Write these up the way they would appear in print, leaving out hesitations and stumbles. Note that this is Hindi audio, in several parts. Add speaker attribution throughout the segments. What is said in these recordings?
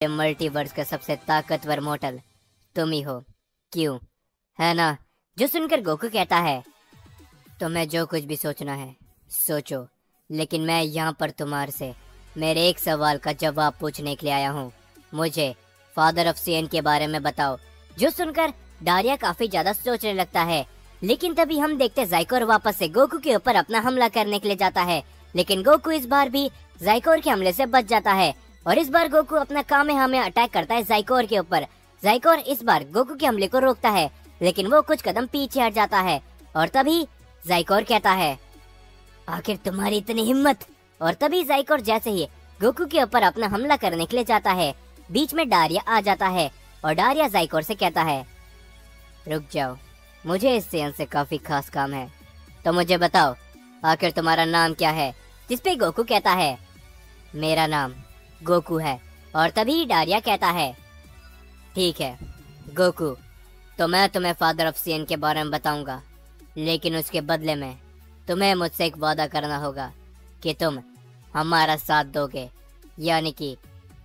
Speaker 1: मल्टीवर्स का सबसे ताकतवर मोटल तुम ही हो, क्यों? है ना? जो सुनकर गोकू कहता है, तुम्हें जो कुछ भी सोचना है सोचो, लेकिन मैं यहाँ पर तुम्हारे से मेरे एक सवाल का जवाब पूछने के लिए आया हूँ। मुझे फादर ऑफ सीएन के बारे में बताओ। जो सुनकर डारिया काफी ज्यादा सोचने लगता है, लेकिन तभी हम देखते ज़ाइकोर वापस से गोकू के ऊपर अपना हमला करने के लिए जाता है, लेकिन गोकू इस बार भी ज़ाइकोर के हमले से बच जाता है और इस बार गोकू अपना कामेहामेहा अटैक करता है ज़ाइकोर के ऊपर। ज़ाइकोर इस बार गोकू के हमले को रोकता है, लेकिन वो कुछ कदम पीछे हट जाता है और तभी ज़ाइकोर कहता है, आखिर तुम्हारी इतनी हिम्मत। और तभी ज़ाइकोर जैसे ही गोकू के ऊपर अपना हमला करने के लिए जाता है, बीच में डारिया आ जाता है और डारिया ज़ाइकोर से कहता है, रुक जाओ, मुझे इस सीएन से काफी खास काम है, तो मुझे बताओ आखिर तुम्हारा नाम क्या है? जिसपे गोकू कहता है, मेरा नाम गोकू है। और तभी डारिया कहता है, ठीक है गोकू, तो मैं तुम्हें फादर ऑफ सीएन के बारे में बताऊंगा, लेकिन उसके बदले में तुम्हें मुझसे एक वादा करना होगा कि तुम हमारा साथ दोगे, यानी कि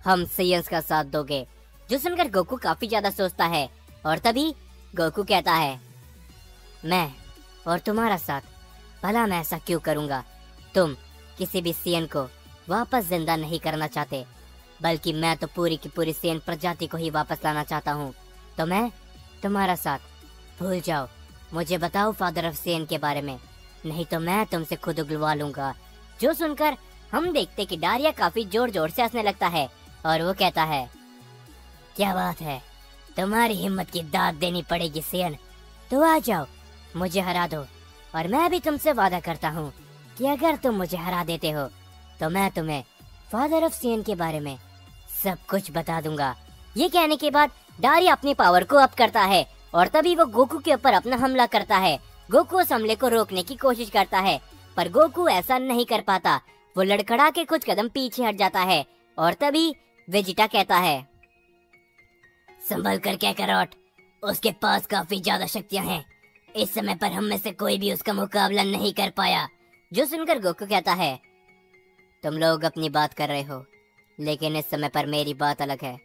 Speaker 1: हम सीएन्स का साथ दोगे। जो सुनकर गोकू काफी ज्यादा सोचता है और तभी गोकू कहता है, मैं और तुम्हारा साथ, भला मैं ऐसा क्यों करूंगा? तुम किसी भी सीएन को वापस जिंदा नहीं करना चाहते, बल्कि मैं तो पूरी की पूरी सीएन प्रजाति को ही वापस लाना चाहता हूँ। तो मैं तुम्हारा साथ भूल जाओ, मुझे बताओ फादर ऑफ सीएन के बारे में, नहीं तो मैं तुमसे खुद उगलवा लूंगा। जो सुनकर हम देखते कि डारिया काफी जोर जोर से हंसने लगता है और वो कहता है, क्या बात है, तुम्हारी हिम्मत की दाद देनी पड़ेगी सीएन, तो आ जाओ मुझे हरा दो, और मैं भी तुमसे वादा करता हूँ कि अगर तुम मुझे हरा देते हो तो मैं तुम्हें फादर ऑफ सीएन के बारे में सब कुछ बता दूंगा। ये कहने के बाद डारिया अपनी पावर को अप करता है और तभी वो गोकू के ऊपर अपना हमला करता है। गोकू उस हमले को रोकने की कोशिश करता है, पर गोकू ऐसा नहीं कर पाता। वो लड़खड़ा के कुछ कदम पीछे हट जाता है और तभी वेजिटा कहता है, संभल कर कैकारोट, उसके पास काफी ज्यादा शक्तियां हैं, इस समय पर हम में से कोई भी उसका मुकाबला नहीं कर पाया। जो सुनकर गोकू कहता है, तुम लोग अपनी बात कर रहे हो, लेकिन इस समय पर मेरी बात अलग है।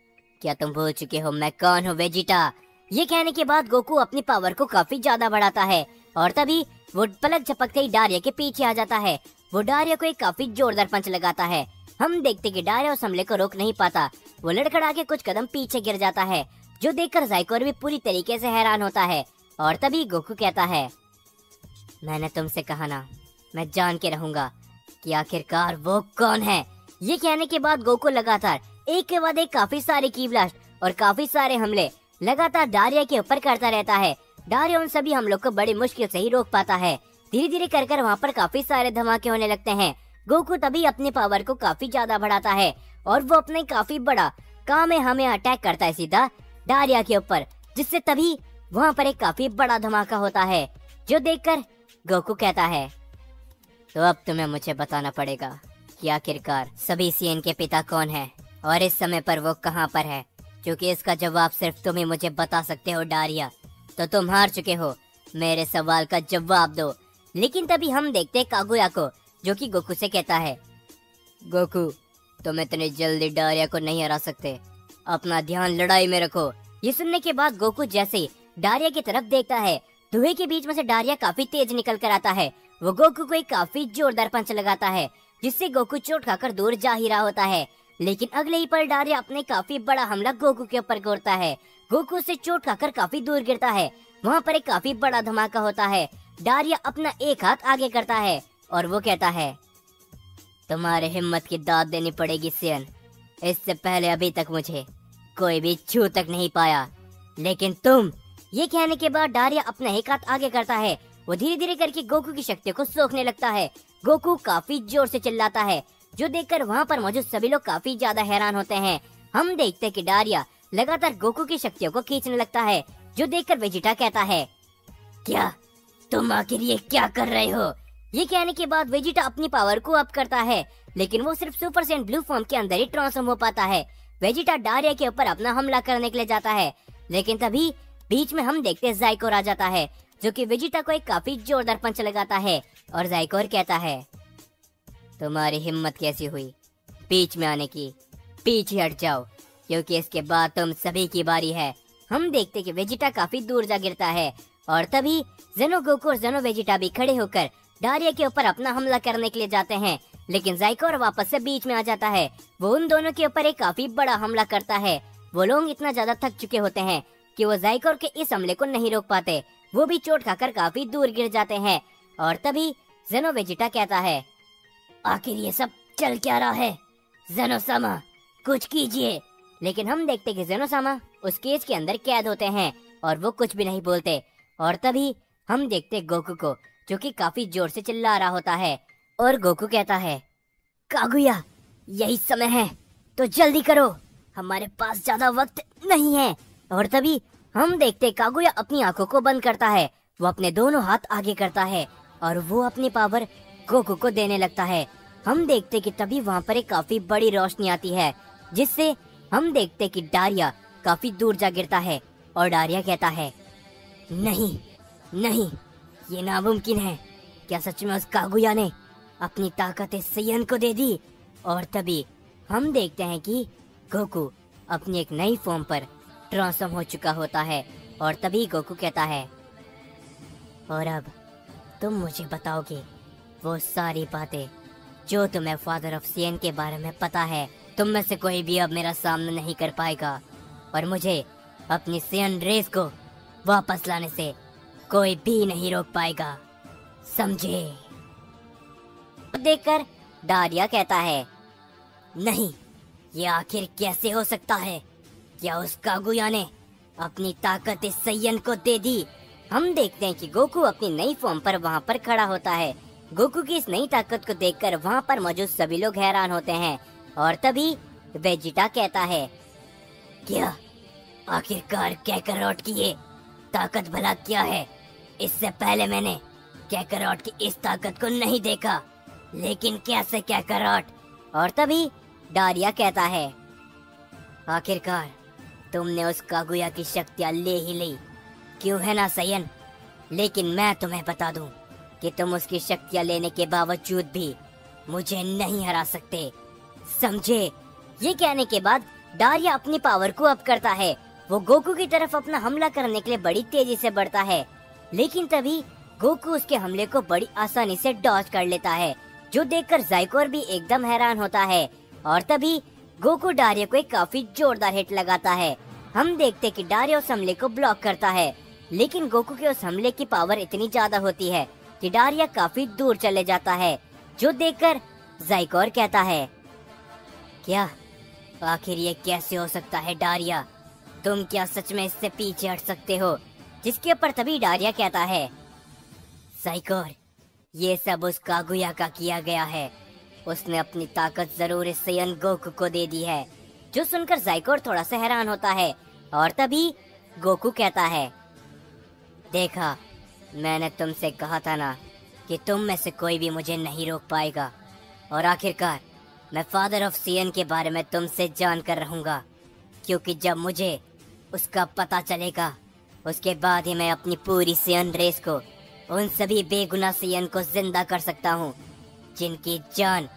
Speaker 1: क्या तुम भूल चुके हो मैं कौन हूँ वेजिटा? ये कहने के बाद गोकू अपनी पावर को काफी ज्यादा बढ़ाता है और तभी वो पलक झपकते ही डारिया के पीछे आ जाता है। वो डारिया को एक काफी जोरदार पंच लगाता है। हम देखते कि डारिया उस हमले को रोक नहीं पाता, वो लड़खड़ा के कुछ कदम पीछे गिर जाता है, जो देखकर ज़ाइकोर भी पूरी तरीके से हैरान होता है। और तभी गोकू कहता है, मैंने तुमसे कहा ना, मैं जान के रहूंगा कि आखिरकार वो कौन है। ये कहने के बाद गोकू लगातार एक के बाद एक काफी सारे की ब्लास्ट और काफी सारे हमले लगातार डारिया के ऊपर करता रहता है। डारिया उन सभी हमलों को बड़ी मुश्किल से ही रोक पाता है। धीरे धीरे कर कर वहाँ पर काफी सारे धमाके होने लगते हैं। गोकू तभी अपनी पावर को काफी ज्यादा बढ़ाता है और वो अपने काफी बड़ा कामेहामेहा अटैक करता है सीधा डारिया के ऊपर, जिससे तभी वहाँ पर एक काफी बड़ा धमाका होता है, जो देखकर गोकू कहता है, तो अब तुम्हें मुझे बताना पड़ेगा कि आखिरकार सभी सीएन के पिता कौन है और इस समय पर वो कहाँ पर है, क्योंकि इसका जवाब सिर्फ तुम ही मुझे बता सकते हो डारिया। तो तुम हार चुके हो, मेरे सवाल का जवाब दो। लेकिन तभी हम देखते कागुया को, जो कि गोकू से कहता है, गोकू तुम इतनी जल्दी डारिया को नहीं हरा सकते, अपना ध्यान लड़ाई में रखो। ये सुनने के बाद गोकू जैसे ही डारिया की तरफ देखता है, धुएं के बीच में से डारिया काफी तेज निकल कर आता है। वो गोकू को एक काफी जोरदार पंच लगाता है, जिससे गोकू चोट खाकर दूर जा ही रहा होता है, लेकिन अगले ही पल डारिया अपने काफी बड़ा हमला गोकू के ऊपर करता है। गोकू से चोट खाकर काफी दूर गिरता है। वहाँ पर एक काफी बड़ा धमाका होता है। डारिया अपना एक हाथ आगे करता है और वो कहता है, तुम्हारे हिम्मत की दाद देनी पड़ेगी सीएन, इससे पहले अभी तक मुझे कोई भी छू तक नहीं पाया, लेकिन तुम। ये कहने के बाद डारिया अपना एक हाथ आगे करता है। वो धीरे धीरे करके गोकू की शक्तियों को सोखने लगता है। गोकू काफी जोर से चिल्लाता है, जो देखकर वहाँ पर मौजूद सभी लोग काफी ज्यादा हैरान होते हैं। हम देखते हैं कि डारिया लगातार गोकू की शक्तियों को खींचने लगता है, जो देखकर वेजिटा कहता है, क्या तुम आखिर ये क्या कर रहे हो? ये कहने के बाद वेजिटा अपनी पावर को अप करता है, लेकिन वो सिर्फ सुपर सैयन ब्लू फॉर्म के अंदर ही ट्रांसफॉर्म हो पाता है। वेजिटा डारिया के ऊपर अपना हमला करने के लिए जाता है, लेकिन तभी बीच में हम देखते ज़ाइकोर आ जाता है, जो कि वेजिटा को एक काफी जोरदार पंच लगाता है और ज़ाइकोर कहता है, तुम्हारी हिम्मत कैसी हुई बीच में आने की? पीछे हट जाओ। क्योंकि इसके बाद तुम सभी की बारी है। हम देखते कि वेजिटा काफी दूर जा गिरता है और तभी जेनो गोकू और जेनो वेजिटा भी खड़े होकर डारिया के ऊपर अपना हमला करने के लिए जाते हैं, लेकिन जाइकोर वापस से बीच में आ जाता है। वो उन दोनों के ऊपर एक काफी बड़ा हमला करता है। वो लोग इतना ज्यादा थक चुके होते हैं कि वो जाइकोर के इस हमले को नहीं रोक पाते। वो भी चोट खाकर काफी दूर गिर जाते हैं और तभी जेनो वेजिटा कहता है, आखिर ये सब चल क्या रहा है? जेनो-सामा, कुछ कीजिए। लेकिन हम देखते कि जेनो-सामा उस केज के अंदर कैद होते हैं और वो कुछ भी नहीं बोलते। और तभी हम देखते गोकू को, जो कि काफी जोर से चिल्ला रहा होता है और गोकू कहता है, कागुया, यही समय है तो जल्दी करो, हमारे पास ज्यादा वक्त नहीं है। और तभी हम देखते कागुया अपनी आंखों को बंद करता है। वो अपने दोनों हाथ आगे करता है और वो अपनी पावर गोकू को देने लगता है। हम देखते कि तभी वहाँ पर एक काफी बड़ी रोशनी आती है, जिससे हम देखते कि डारिया काफी दूर जा गिरता है और डारिया कहता है, नहीं नहीं, ये नामुमकिन है। क्या सच में उस कागुया ने अपनी ताकत इस सैयन को दे दी? और तभी हम देखते हैं कि गोकू अपनी एक नई फॉर्म पर ट्रांसफॉर्म हो चुका होता है और तभी गोकू कहता है, और अब तुम मुझे बताओगे वो सारी बातें जो तुम्हें फादर ऑफ सैयन के बारे में पता है। तुम में से कोई भी अब मेरा सामना नहीं कर पाएगा और मुझे अपनी सैयन रेस को वापस लाने से कोई भी नहीं रोक पाएगा, समझे? देखकर डारिया कहता है, नहीं, ये आखिर कैसे हो सकता है? क्या उस कागुया ने अपनी ताकत इस सैयन को दे दी? हम देखते हैं कि गोकू अपनी नई फॉर्म पर वहाँ पर खड़ा होता है। गोकू की इस नई ताकत को देखकर वहाँ पर मौजूद सभी लोग हैरान होते हैं और तभी वेजिटा कहता है, क्या आखिरकार कैकरॉट की ये ताकत भला क्या है? इससे पहले मैंने कैकरॉट की इस ताकत को नहीं देखा, लेकिन कैसे कैकरॉट? और तभी डारिया कहता है, आखिरकार तुमने उस कागुया की शक्तियाँ ले ही ली, क्यों है ना सैयन? लेकिन मैं तुम्हें बता दूं कि तुम उसकी शक्तियाँ लेने के बावजूद भी मुझे नहीं हरा सकते, समझे? ये कहने के बाद डारिया अपनी पावर को अप करता है। वो गोकू की तरफ अपना हमला करने के लिए बड़ी तेजी से बढ़ता है, लेकिन तभी गोकू उसके हमले को बड़ी आसानी से डॉज कर लेता है, जो देखकर जाइकोर भी एकदम हैरान होता है। और तभी गोकू डारिया को एक काफी जोरदार हिट लगाता है। हम देखते कि डारिया उस हमले को ब्लॉक करता है, लेकिन गोकू के उस हमले की पावर इतनी ज्यादा होती है कि डारिया काफी दूर चले जाता है, जो देखकर जाइकोर कहता है, क्या आखिर ये कैसे हो सकता है डारिया? तुम क्या सच में इससे पीछे हट सकते हो? जिसके ऊपर तभी डारिया कहता है, जाइकोर, ये सब उस कागुया का किया गया है। उसने अपनी ताकत जरूर इस सैयन गोकू को दे दी है। जो सुनकर जाइकोर थोड़ा सा हैरान होता है और तभी गोकू कहता है, देखा, मैंने तुमसे कहा था ना कि तुम में से कोई भी मुझे नहीं रोक पाएगा। और आखिरकार मैं फादर ऑफ सैयन के बारे में तुमसे जान कर रहूंगा, क्योंकि जब मुझे उसका पता चलेगा उसके बाद ही मैं अपनी पूरी सैयन रेस को, उन सभी बेगुनाह सैयन को जिंदा कर सकता हूँ जिनकी जान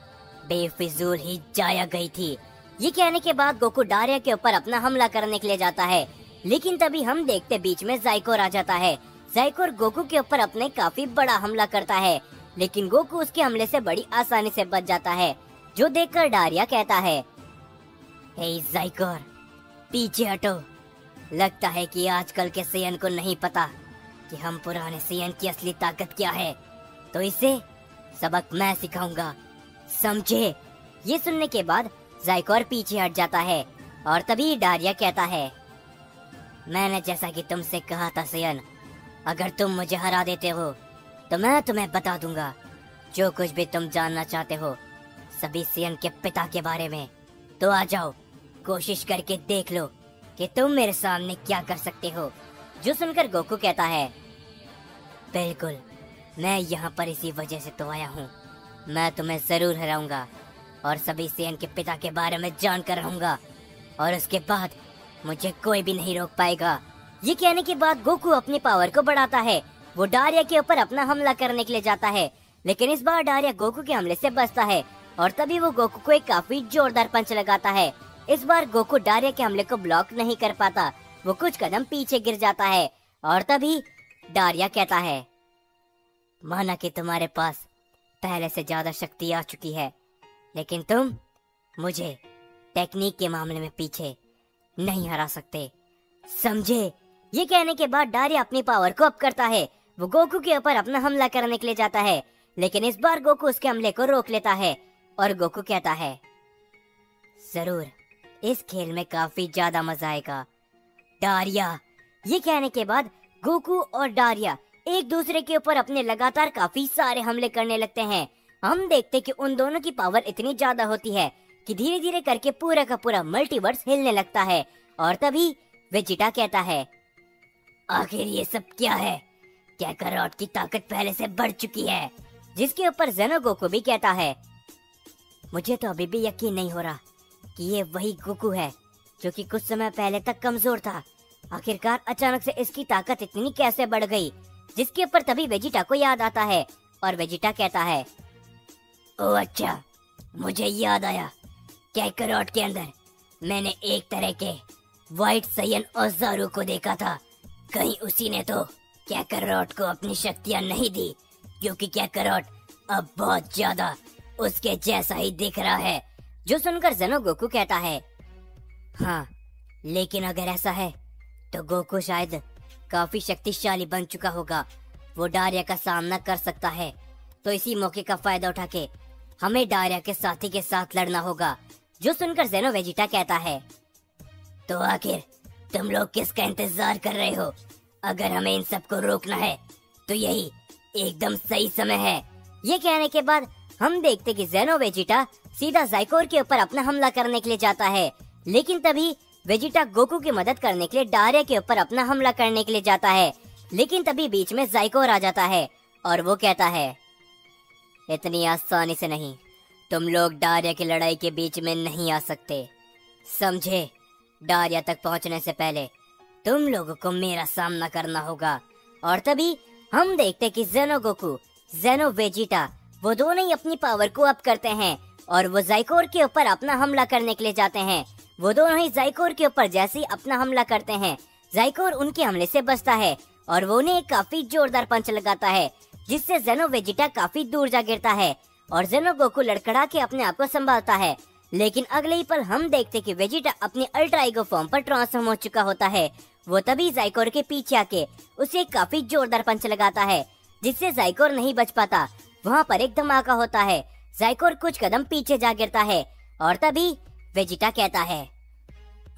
Speaker 1: बेफिजूल ही जाया गई थी। ये कहने के बाद गोकू डारिया के ऊपर अपना हमला करने के लिए जाता है, लेकिन तभी हम देखते बीच में जाइकोर आ जाता है। जाइकोर गोकू के ऊपर अपने काफी बड़ा हमला करता है, लेकिन गोकू उसके हमले से बड़ी आसानी से बच जाता है, जो देखकर डारिया कहता है, हे जाइकोर, पीछे हटो। लगता है कि आजकल के सैयन को नहीं पता कि हम पुराने सैयन की असली ताकत क्या है, तो इसे सबक मैं सिखाऊंगा, समझे? ये सुनने के बाद जाइकोर पीछे हट जाता है और तभी डारिया कहता है, मैंने जैसा कि तुमसे कहा था सैयन, अगर तुम मुझे हरा देते हो तो मैं तुम्हें बता दूंगा जो कुछ भी तुम जानना चाहते हो सभी सैयन के पिता के बारे में। तो आ जाओ, कोशिश करके देख लो कि तुम मेरे सामने क्या कर सकते हो। जो सुनकर गोकू कहता है, बिल्कुल, मैं यहाँ पर इसी वजह से तो आया हूँ। मैं तुम्हें जरूर हराऊंगा और सभी सैयन के पिता के बारे में जान कर रहूंगा और उसके बाद मुझे कोई भी नहीं रोक पाएगा। ये कहने के बाद गोकू अपनी पावर को बढ़ाता है। वो डारिया के ऊपर अपना हमला करने के लिए जाता है, लेकिन इस बार डारिया गोकू के हमले से बचता है और तभी वो गोकू को एक काफी जोरदार पंच लगाता है। इस बार गोकू डारिया के हमले को ब्लॉक नहीं कर पाता, वो कुछ कदम पीछे गिर जाता है। और तभी डारिया कहता है, माना कि तुम्हारे पास पहले से ज्यादा शक्ति आ चुकी है, लेकिन तुम मुझे टेक्निक के मामले में पीछे नहीं हरा सकते, समझे। ये कहने के बाद डारिया अपनी पावर को अप करता है। वो गोकू के ऊपर अपना हमला करने के लिए जाता है, लेकिन इस बार गोकू उसके हमले को रोक लेता है और गोकू कहता है, जरूर इस खेल में काफी ज्यादा मजा आएगा डारिया। ये कहने के बाद गोकू और डारिया एक दूसरे के ऊपर अपने लगातार काफी सारे हमले करने लगते हैं। हम देखते कि उन दोनों की पावर इतनी ज्यादा होती है कि धीरे धीरे करके पूरा का पूरा मल्टीवर्स हिलने लगता है। और तभी वेजिटा कहता है, आखिर ये सब क्या है? काकारोट की ताकत पहले से बढ़ चुकी है। जिसके ऊपर ज़ेनो गोकू भी कहता है, मुझे तो अभी भी यकीन नहीं हो रहा कि ये वही गोकू है जो कि कुछ समय पहले तक कमजोर था। आखिरकार अचानक से इसकी ताकत इतनी कैसे बढ़ गई? जिसके ऊपर तभी वेजिटा को याद आता है और वेजिटा कहता है, ओह अच्छा, मुझे याद आया, काकारोट के अंदर मैंने एक तरह के व्हाइट सायन औजारों को देखा था। कहीं उसी ने तो काकारोट को अपनी शक्तियां नहीं दी, क्योंकि काकारोट अब बहुत ज्यादा उसके जैसा ही दिख रहा है। जो सुनकर ज़ेनो गोकू कहता है, हाँ, लेकिन अगर ऐसा है तो गोकू शायद काफी शक्तिशाली बन चुका होगा, वो डारिया का सामना कर सकता है। तो इसी मौके का फायदा उठा के हमें डारिया के साथी के साथ लड़ना होगा। जो सुनकर ज़ेनो वेजिटा कहता है, तो आखिर तुम लोग किसका इंतजार कर रहे हो? अगर हमें इन सबको रोकना है तो यही एकदम सही समय है। ये कहने के बाद हम देखते कि ज़ेनो वेजिटा सीधा ज़ाइकोर के ऊपर अपना हमला करने के लिए जाता है, लेकिन तभी वेजिटा गोकू की मदद करने के लिए डारिया के ऊपर अपना हमला करने के लिए जाता है। लेकिन तभी बीच में ज़ाइकोर आ जाता है और वो कहता है, इतनी आसानी से नहीं, तुम लोग डारिया की लड़ाई के बीच में नहीं आ सकते, समझे। डारिया तक पहुंचने से पहले तुम लोगों को मेरा सामना करना होगा। और तभी हम देखते कि ज़ेनो गोकू, ज़ेनो वेजिटा, वो दोनों ही अपनी पावर को अप करते हैं और वो ज़ाइकोर के ऊपर अपना हमला करने के लिए जाते हैं। वो दोनों ही ज़ाइकोर के ऊपर जैसे ही अपना हमला करते हैं, ज़ाइकोर उनके हमले से बचता है और वो उन्हें एक काफी जोरदार पंच लगाता है, जिससे ज़ेनो वेजिटा काफी दूर जा गिरता है और ज़ेनो गोकू लड़खड़ा के अपने आप को संभालता है। लेकिन अगले ही पल हम देखते कि वेजिटा अपनी अल्ट्रा ईगो फॉर्म पर ट्रांसफॉर्म हो चुका होता है। वो तभी ज़ाइकोर के पीछे आके उसे काफी जोरदार पंच लगाता है, जिससे ज़ाइकोर नहीं बच पाता। वहाँ पर एक धमाका होता है, ज़ाइकोर कुछ कदम पीछे जा गिरता है और तभी वेजिटा कहता है,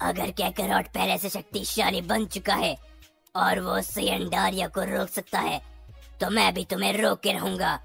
Speaker 1: अगर काकारोट पहले से शक्तिशाली बन चुका है और वो सायन डारिया को रोक सकता है, तो मैं भी तुम्हें रोक के रहूंगा,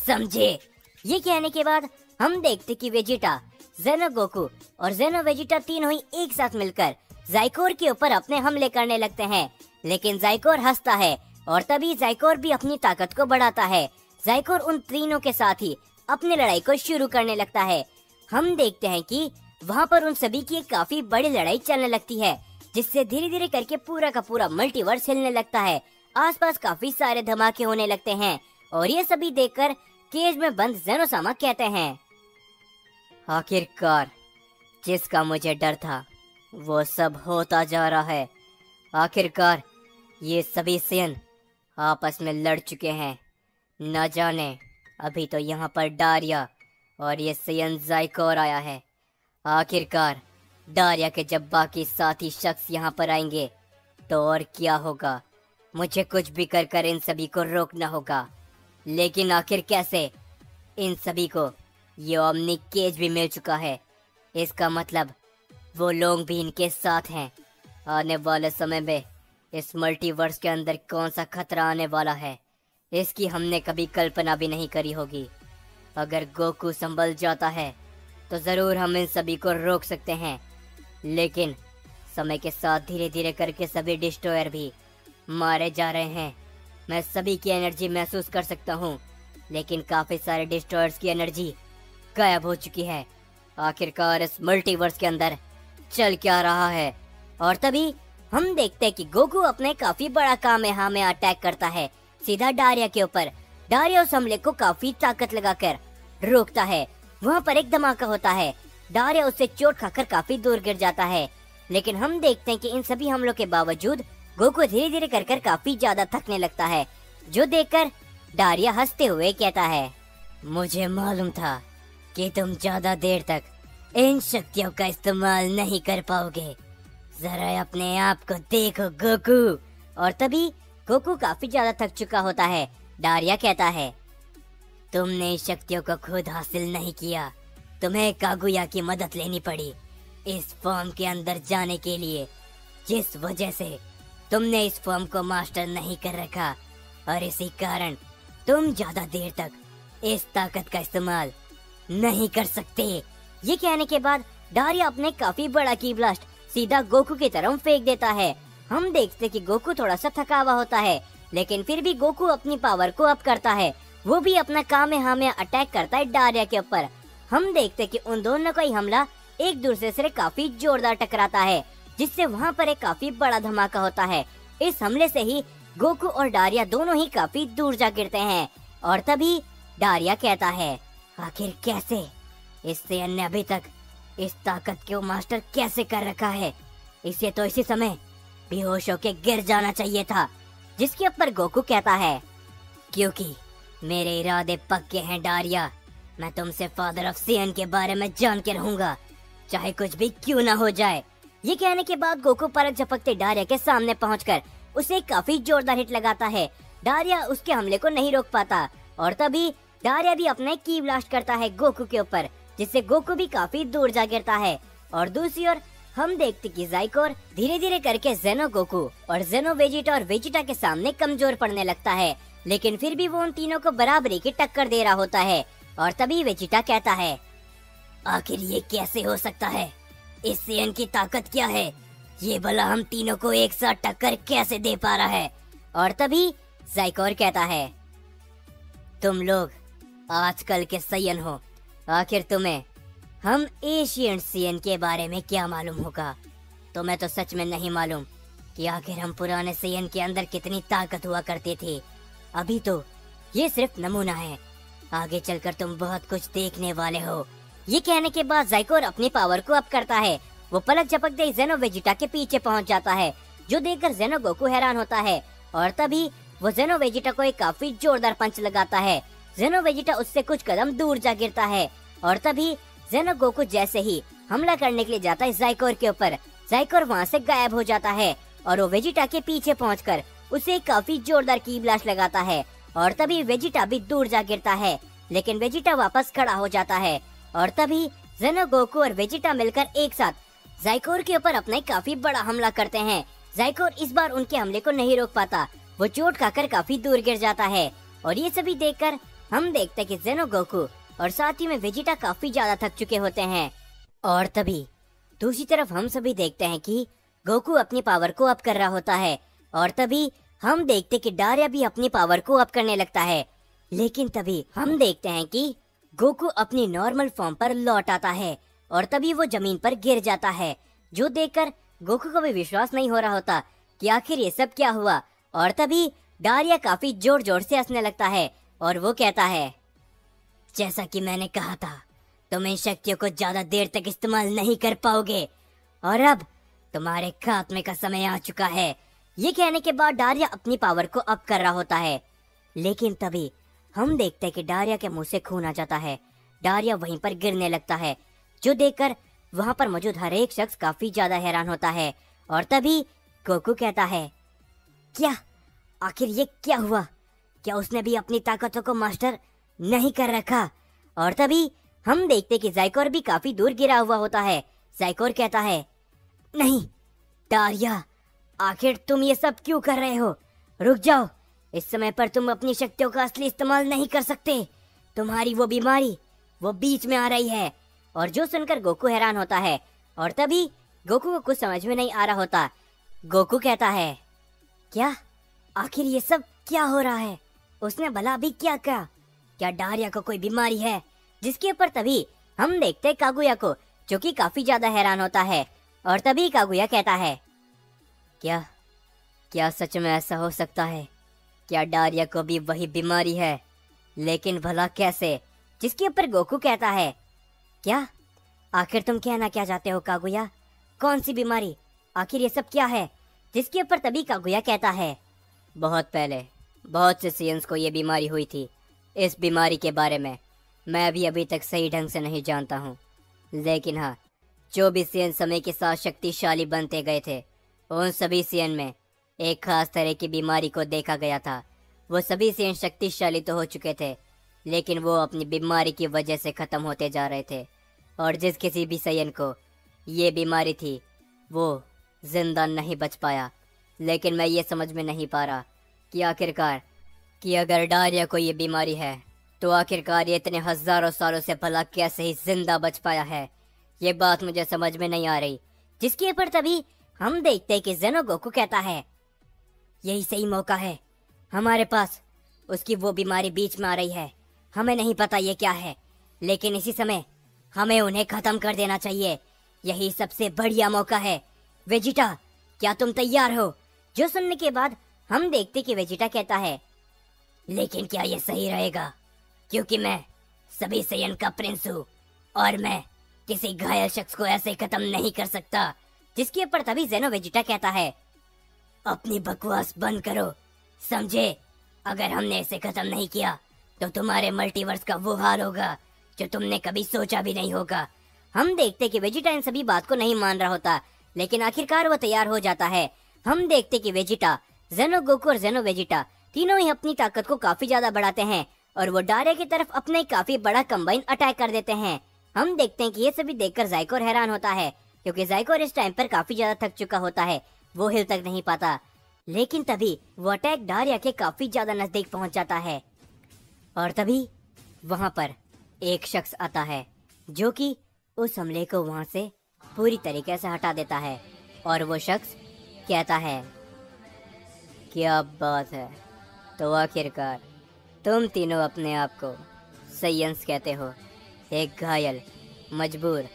Speaker 1: समझे। ये कहने के बाद हम देखते कि वेजिटा, ज़ेनो गोकू और ज़ेनो वेजिटा तीनों ही एक साथ मिलकर ज़ाइकोर के ऊपर अपने हमले करने लगते हैं। लेकिन ज़ाइकोर हंसता है और तभी ज़ाइकोर भी अपनी ताकत को बढ़ाता है। ज़ाइकोर उन तीनों के साथ ही अपनी लड़ाई को शुरू करने लगता है। हम देखते हैं कि वहाँ पर उन सभी की एक काफी बड़ी लड़ाई चलने लगती है, जिससे धीरे धीरे करके पूरा का पूरा मल्टीवर्स हिलने लगता है। आसपास काफी सारे धमाके होने लगते हैं और ये सभी देखकर केज में बंद ज़ेनोसामा कहते हैं, आखिरकार जिसका मुझे डर था वो सब होता जा रहा है। आखिरकार ये सभी सायन आपस में लड़ चुके हैं। न जाने अभी तो यहाँ पर डारिया और ये सायन ज़ाइकोर आया है। आखिरकार डारिया के जब बाकी साथी शख्स यहाँ पर आएंगे तो और क्या होगा। मुझे कुछ भी कर कर इन सभी को रोकना होगा, लेकिन आखिर कैसे? इन सभी को ये ओमनी केज भी मिल चुका है, इसका मतलब वो लोग भी इनके साथ हैं। आने वाले समय में इस मल्टीवर्स के अंदर कौन सा खतरा आने वाला है, इसकी हमने कभी कल्पना भी नहीं करी होगी। अगर गोकू संभल जाता है तो जरूर हम इन सभी को रोक सकते हैं, लेकिन समय के साथ धीरे धीरे करके सभी डिस्ट्रॉयर भी मारे जा रहे हैं। मैं सभी की एनर्जी महसूस कर सकता हूँ, लेकिन काफी सारे डिस्ट्रॉयर्स की एनर्जी गायब हो चुकी है। आखिरकार इस मल्टीवर्स के अंदर चल क्या रहा है? और तभी हम देखते हैं कि गोकू अपने काफी बड़ा कामेहा में अटैक करता है सीधा डारिया के ऊपर। डारिया उस हमले को काफी ताकत लगाकर रोकता है। वहाँ पर एक धमाका होता है, डारिया उससे चोट खाकर काफी दूर गिर जाता है। लेकिन हम देखते हैं कि इन सभी हमलों के बावजूद गोकू धीरे धीरे कर काफी ज्यादा थकने लगता है, जो देखकर डारिया हंसते हुए कहता है, मुझे मालूम था कि तुम ज्यादा देर तक इन शक्तियों का इस्तेमाल नहीं कर पाओगे। जरा अपने आप को देखो गोकू। और तभी गोकू काफी ज्यादा थक चुका होता है। डारिया कहता है, तुमने इस शक्तियों को खुद हासिल नहीं किया, तुम्हें कागुया की मदद लेनी पड़ी इस फॉर्म के अंदर जाने के लिए, जिस वजह से तुमने इस फॉर्म को मास्टर नहीं कर रखा, और इसी कारण तुम ज्यादा देर तक इस ताकत का इस्तेमाल नहीं कर सकते। ये कहने के बाद डारिया अपने काफी बड़ा की ब्लास्ट सीधा गोकू की तरफ फेंक देता है। हम देखते कि गोकू थोड़ा सा थका हुआ होता है, लेकिन फिर भी गोकू अपनी पावर को अप करता है। वो भी अपना कामेहामेहा अटैक करता है डारिया के ऊपर। हम देखते कि उन दोनों का ही हमला एक दूसरे से काफी जोरदार टकराता है, जिससे वहाँ पर एक काफी बड़ा धमाका होता है। इस हमले से ही गोकू और डारिया दोनों ही काफी दूर जा गिरते हैं। और तभी डारिया कहता है, आखिर कैसे इससे अन्य अभी तक इस ताकत को मास्टर कैसे कर रखा है? इसे तो इसी समय बेहोश होके गिर जाना चाहिए था। जिसके ऊपर गोकू कहता है, क्योंकि मेरे इरादे पक्के हैं डारिया, मैं तुमसे फादर ऑफ सियन के बारे में जान के रहूंगा, चाहे कुछ भी क्यों ना हो जाए। ये कहने के बाद गोकू परत झपकते डारिया के सामने पहुंचकर उसे काफी जोरदार हिट लगाता है। डारिया उसके हमले को नहीं रोक पाता, और तभी डारिया भी अपने की ब्लास्ट करता है गोकू के ऊपर, जिससे गोकू भी काफी दूर जा गिरता है। और दूसरी ओर हम देखते कि ज़ाइकोर धीरे धीरे करके ज़ेनो गोकू और ज़ेनो वेजिटा और वेजिटा के सामने कमजोर पड़ने लगता है, लेकिन फिर भी वो उन तीनों को बराबरी की टक्कर दे रहा होता है। और तभी वेजिटा कहता है, आखिर ये कैसे हो सकता है? इस सियन की ताकत क्या है? ये भला हम तीनों को एक साथ टक्कर कैसे दे पा रहा है? और तभी ज़ाइकोर कहता है, तुम लोग आजकल के सयन हो, आखिर तुम्हें हम एशियन सियन के बारे में क्या मालूम होगा? तुम्हें तो सच में नहीं मालूम कि आखिर हम पुराने सियन के अंदर कितनी ताकत हुआ करती थी। अभी तो ये सिर्फ नमूना है, आगे चलकर तुम बहुत कुछ देखने वाले हो। ये कहने के बाद ज़ाइकोर अपनी पावर को अप करता है। वो पलक झपकते ही ज़ेनो वेजिटा के पीछे पहुंच जाता है, जो देखकर ज़ेनो गोकू हैरान होता है। और तभी वो ज़ेनो वेजिटा को एक काफी जोरदार पंच लगाता है। ज़ेनो वेजिटा उससे कुछ कदम दूर जा गिरता है। और तभी ज़ेनो गोकू जैसे ही हमला करने के लिए जाता है ज़ाइकोर के ऊपर, ज़ाइकोर वहाँ से गायब हो जाता है और वो वेजिटा के पीछे पहुंचकर उसे काफी जोरदार की ब्लास्ट लगाता है। और तभी वेजिटा भी दूर जा गिरता है, लेकिन वेजिटा वापस खड़ा हो जाता है। और तभी ज़ेनो गोकू और वेजिटा मिलकर एक साथ ज़ाइकोर के ऊपर अपना काफी बड़ा हमला करते हैं। ज़ाइकोर इस बार उनके हमले को नहीं रोक पाता, वो चोट खाकर काफी दूर गिर जाता है। और ये सभी देखकर हम देखते कि ज़ेनो गोकू और साथ ही में वेजिटा काफी ज्यादा थक चुके होते हैं। और तभी दूसरी तरफ हम सभी देखते हैं कि गोकू अपनी पावर को अप कर रहा होता है। और तभी हम देखते कि डारिया भी अपनी पावर को अप करने लगता है, लेकिन तभी हम देखते हैं कि गोकू अपनी नॉर्मल फॉर्म पर लौट आता है। और तभी वो जमीन पर गिर जाता है, जो देखकर गोकू को भी विश्वास नहीं हो रहा होता कि आखिर ये सब क्या हुआ। और तभी डारिया काफी जोर जोर से हंसने लगता है और वो कहता है, जैसा कि मैंने कहा था, तुम इन शक्तियों को ज्यादा देर तक इस्तेमाल नहीं कर पाओगे, और अब तुम्हारे खात्मे का समय आ चुका है। ये कहने के बाद डारिया अपनी पावर को अप कर रहा होता है, लेकिन तभी हम देखते हैं कि डारिया के मुंह से खून आ जाता है। डारिया वहीं पर गिरने लगता है, जो देखकर वहां पर मौजूद हर एक शख्स काफी ज्यादा हैरान होता है। और तभी गोकू कहता है, क्या आखिर ये क्या हुआ? क्या उसने भी अपनी ताकतों को मास्टर नहीं कर रखा? और तभी हम देखते कि ज़ाइकोर भी काफी दूर गिरा हुआ होता है। ज़ाइकोर कहता है, नहीं डारिया, आखिर तुम ये सब क्यों कर रहे हो? रुक जाओ, इस समय पर तुम अपनी शक्तियों का असली इस्तेमाल नहीं कर सकते। तुम्हारी वो बीमारी वो बीच में आ रही है। और जो सुनकर गोकू हैरान होता है। और तभी गोकू को कुछ समझ में नहीं आ रहा होता। गोकू कहता है, क्या आखिर ये सब क्या हो रहा है? उसने भला भी क्या कहा? क्या डारिया को कोई बीमारी है? जिसके ऊपर तभी हम देखते हैं कागुया को, जो कि काफी ज्यादा हैरान होता है। और तभी कागुया कहता है, क्या क्या सच में ऐसा हो सकता है? क्या डारिया को भी वही बीमारी है? लेकिन भला कैसे? जिसके ऊपर गोकू कहता है, क्या आखिर तुम कहना क्या चाहते हो कागुया? कौन सी बीमारी? आखिर ये सब क्या है? जिसके ऊपर तभी कागुया कहता है, बहुत पहले बहुत से सियंस को ये बीमारी हुई थी। इस बीमारी के बारे में मैं भी अभी तक सही ढंग से नहीं जानता हूँ, लेकिन हाँ, जो भी सियन समय के साथ शक्तिशाली बनते गए थे, उन सभी सियन में एक खास तरह की बीमारी को देखा गया था। वो सभी सियन शक्तिशाली तो हो चुके थे, लेकिन वो अपनी बीमारी की वजह से ख़त्म होते जा रहे थे। और जिस किसी भी सियन को ये बीमारी थी, वो जिंदा नहीं बच पाया। लेकिन मैं ये समझ में नहीं पा रहा कि आखिरकार कि अगर डायरिया को ये बीमारी है, तो आखिरकार ये इतने हज़ारों सालों से भला कैसे ही जिंदा बच पाया है। ये बात मुझे समझ में नहीं आ रही। जिसके ऊपर तभी हम देखते कि ज़ेनो गोकू कहता है, यही सही मौका है हमारे पास। उसकी वो बीमारी बीच में आ रही है, हमें नहीं पता ये क्या है, लेकिन इसी समय हमें उन्हें खत्म कर देना चाहिए। यही सबसे बढ़िया मौका है। वेजिटा, क्या तुम तैयार हो? जो सुनने के बाद हम देखते कि वेजिटा कहता है, लेकिन क्या ये सही रहेगा? क्योंकि मैं सभी सैयन का प्रिंस हूँ और मैं किसी घायल शख्स को ऐसे खत्म नहीं कर सकता। जिसके ऊपर तभी ज़ेनो वेजिटा कहता है, अपनी बकवास बंद करो, समझे? अगर हमने इसे खत्म नहीं किया तो तुम्हारे मल्टीवर्स का वो हाल होगा जो तुमने कभी सोचा भी नहीं होगा। हम देखते कि वेजिटा इन सभी बात को नहीं मान रहा होता, लेकिन आखिरकार वो तैयार हो जाता है। हम देखते कि वेजिटा, ज़ेनो गोकू और ज़ेनो वेजिटा तीनों ही अपनी ताकत को काफी ज्यादा बढ़ाते हैं और वो डायरिया की तरफ अपने काफी बड़ा कंबाइन अटैक कर देते हैं। हम देखते हैं कि ये सभी देखकर ज़ाइकोर हैरान होता है, क्योंकि ज़ाइकोर इस टाइम पर काफी ज्यादा थक चुका होता है, वो हिल तक नहीं पाता। लेकिन तभी वो अटैक डायरिया के काफी ज्यादा नजदीक पहुंच जाता है और तभी वहां पर एक शख्स आता है जो कि उस हमले को वहां से पूरी तरीके से हटा देता है। और वो शख्स कहता है, क्या बात है, तो आखिरकार तुम तीनों अपने आप को सैयंस कहते हो। एक घायल, मजबूर